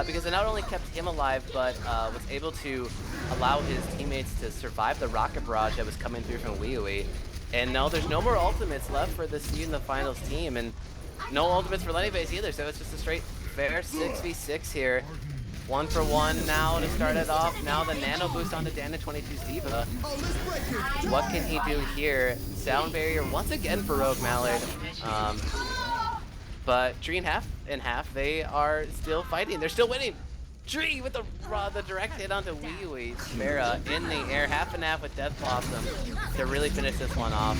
because it not only kept him alive, but was able to allow his teammates to survive the rocket barrage that was coming through from Wii. And no, there's no more ultimates left for the See in the Finals team, and no ultimates for Lenny Face either, so it's just a straight fair 6v6 here. 1 for 1 now to start it off. Now the nano boost onto Dana22's Diva. What can he do here? Sound barrier once again for Rogue Mallard. But Tree and half, they are still fighting. They're still winning. Tree with the direct hit onto Wii. Farah in the air, half and half with Death Blossom to really finish this one off.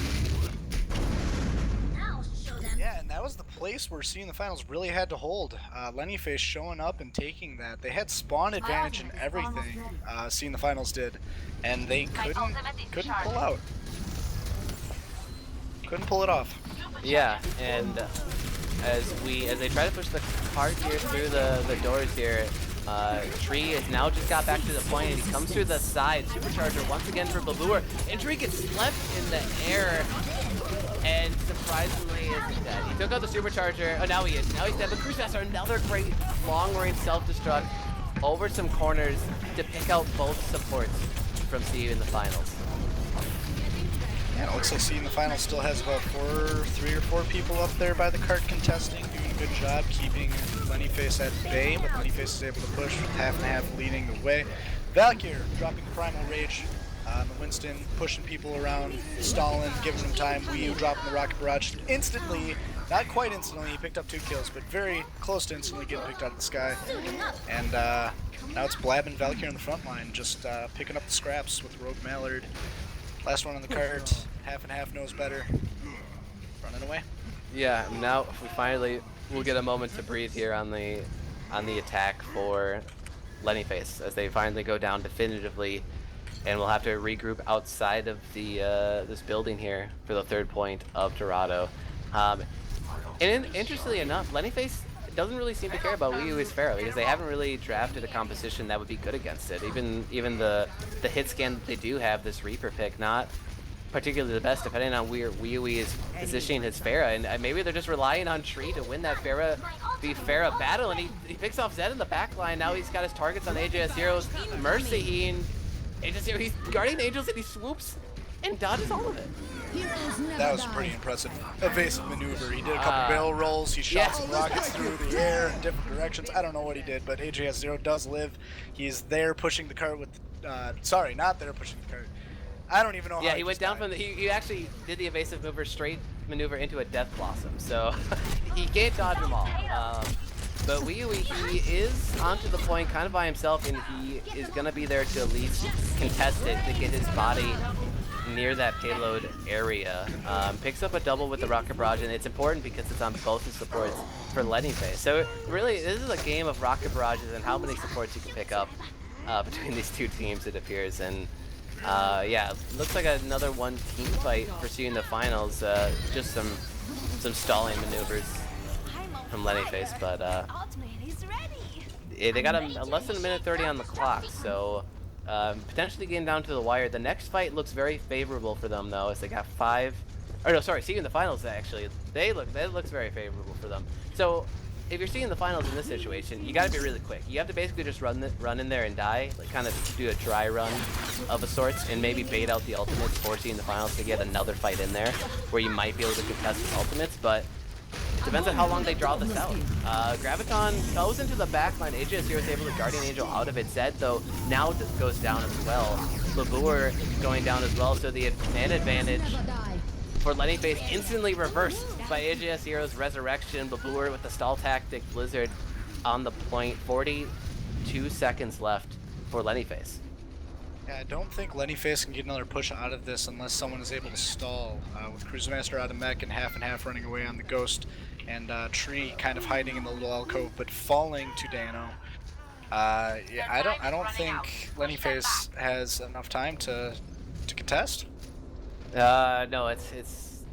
Yeah, and that was the place where Seeing the Finals really had to hold. Lenny Face showing up and taking that. They had spawn advantage in everything, Seeing the Finals did, and they couldn't pull out. Couldn't pull it off. Yeah, and as they try to push the cart here through the doors here, Tree has now just got back to the point, and he comes through the side. Supercharger once again for Balboor, and Tree gets left in the air. And surprisingly isn't dead. He took out the supercharger. Oh, now he is. Now he's dead. But Cruise Master, another great long-range self-destruct over some corners to pick out both supports from See in the Finals. Yeah, it looks like See in the Finals still has about 3 or 4 people up there by the cart contesting, doing a good job keeping Lenny Face at bay, but Lenny Face is able to push with half and half leading the way. Valkyr dropping Primal Rage. Winston pushing people around, stalling, giving them time. Wii dropping the rocket barrage instantly. Not quite instantly, he picked up 2 kills, but very close to instantly getting picked out of the sky. And now it's Blab and Valkyr on the front line, just picking up the scraps with Rogue Mallard. Last one on the cart, half and half knows better. Running away. Yeah, now we'll get a moment to breathe here on the attack for Lenny Face as they finally go down definitively. And we'll have to regroup outside of the this building here for the 3rd point of Dorado. And interestingly enough, Lenny Face doesn't really seem to care about Wii U's Pharaoh because they haven't really drafted a composition that would be good against it. Even the hit scan that they do have, this Reaper pick, not particularly the best depending on where Wii U is positioning his Farah, and maybe they're just relying on Tree to win that Farah battle, and he picks off Zed in the back line. Now he's got his targets on AJS Zero's Mercy, and AJS Zero, he's guarding Angels and he swoops and dodges all of it. That was pretty impressive. Evasive maneuver. He did a couple barrel rolls. He shot some rockets through the air in different directions. I don't know what he did, but AJS Zero does live. He's there pushing the cart with. Sorry, not there pushing the cart. I don't even know how. Yeah, he went down from the. He actually did the evasive maneuver into a Death Blossom, so he can't dodge them all. But Wii U, he is onto the point kind of by himself, and he is going to be there to at least contest it to get his body near that payload area. Picks up a double with the rocket barrage, and it's important because it's on both the supports for Lenny Face. So really, this is a game of rocket barrages and how many supports you can pick up between these two teams, it appears. And yeah, looks like another one team fight for seeing the finals. Just some stalling maneuvers from Lenny Face, but they got less than a minute 30 on the clock, so potentially getting down to the wire. The next fight looks very favorable for them, though, as they got 5. Or no, sorry, seeing the finals actually, it looks very favorable for them. So if you're seeing the finals in this situation, you gotta be really quick. You have to basically just run in there and die, like kind of do a dry run of a sorts, and maybe bait out the ultimates, forcing the finals to get another fight in there, where you might be able to contest the ultimates, but depends on how long they draw this out. Graviton goes into the backline. AJS is able to Guardian Angel out of it. Zed, though, now goes down as well. Labour going down as well, so the man advantage for Lenny Face instantly reversed by AJS Hero's Resurrection. Labour with the stall tactic, Blizzard on the point. 42 seconds left for Lenny Face. Yeah, I don't think Lenny Face can get another push out of this unless someone is able to stall. With Cruiser Master out of mech and half running away on the Ghost, and Tree kind of hiding in the little alcove but falling to Dano. Yeah, I don't think Lenny Face has enough time to contest. No,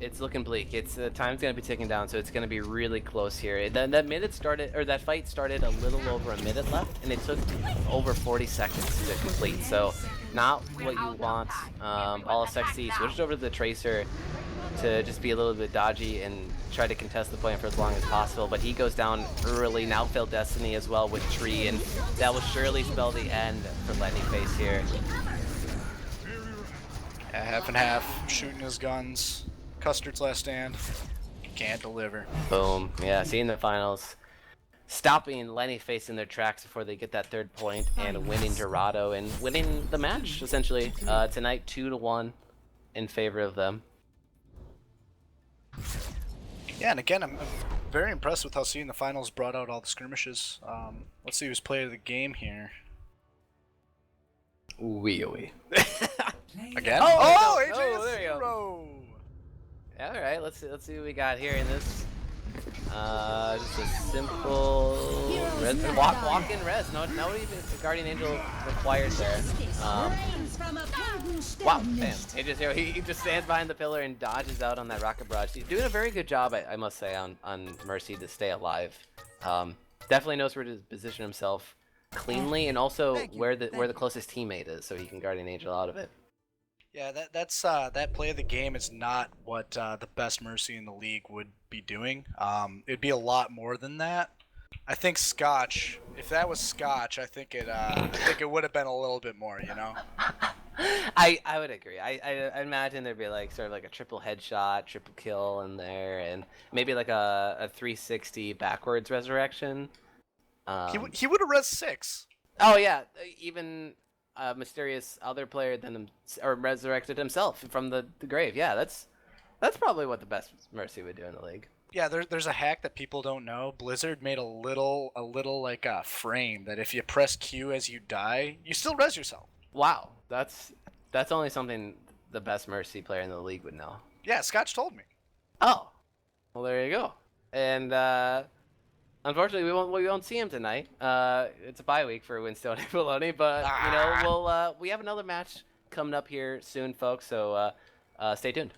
it's looking bleak. It's time's gonna be ticking down, so it's gonna be really close here. That fight started a little over a minute left, and it took over 40 seconds to complete. So not what you want. All Sexy switched over to the Tracer to just be a little bit dodgy and try to contest the point for as long as possible, but he goes down early. Now Failed Destiny as well with Tree, and that will surely spell the end for Lenny Face here. Yeah, half and half, shooting his guns. Custard's last stand. Can't deliver. Boom. Yeah, seeing the finals. Stopping Lenny Face in their tracks before they get that third point and winning Dorado and winning the match, essentially. Tonight, 2-1 in favor of them. Yeah, and again, I'm very impressed with how seeing the finals brought out all the skirmishes. Let's see who's player of the game here. Wee. Again? Oh, AJ there you go. All right, let's see what we got here in this. Just a simple walk in res. No even Guardian Angel required there. Wow, damn. He just stands behind the pillar and dodges out on that rocket barrage. He's doing a very good job, I must say, on Mercy to stay alive. Definitely knows where to position himself cleanly, and also where the closest teammate is, so he can Guardian Angel out of it. Yeah, that play of the game is not what the best Mercy in the league would be doing. It'd be a lot more than that. I think Scotch. If that was Scotch, I think it would have been a little bit more. You know. I would agree. I imagine there'd be like sort of like a triple headshot, triple kill in there, and maybe like a 360 backwards resurrection. He would have res 6. Oh yeah, even. Mysterious other player than him, or resurrected himself from the grave. Yeah, that's probably what the best Mercy would do in the league. Yeah, there's a hack that people don't know. Blizzard made a little like a frame that if you press Q as you die, you still res yourself. Wow, that's only something the best Mercy player in the league would know. Yeah, Scotch told me. Oh, well there you go. And unfortunately, we won't see him tonight. It's a bye week for Winstone and Baloney, but we have another match coming up here soon, folks. So stay tuned.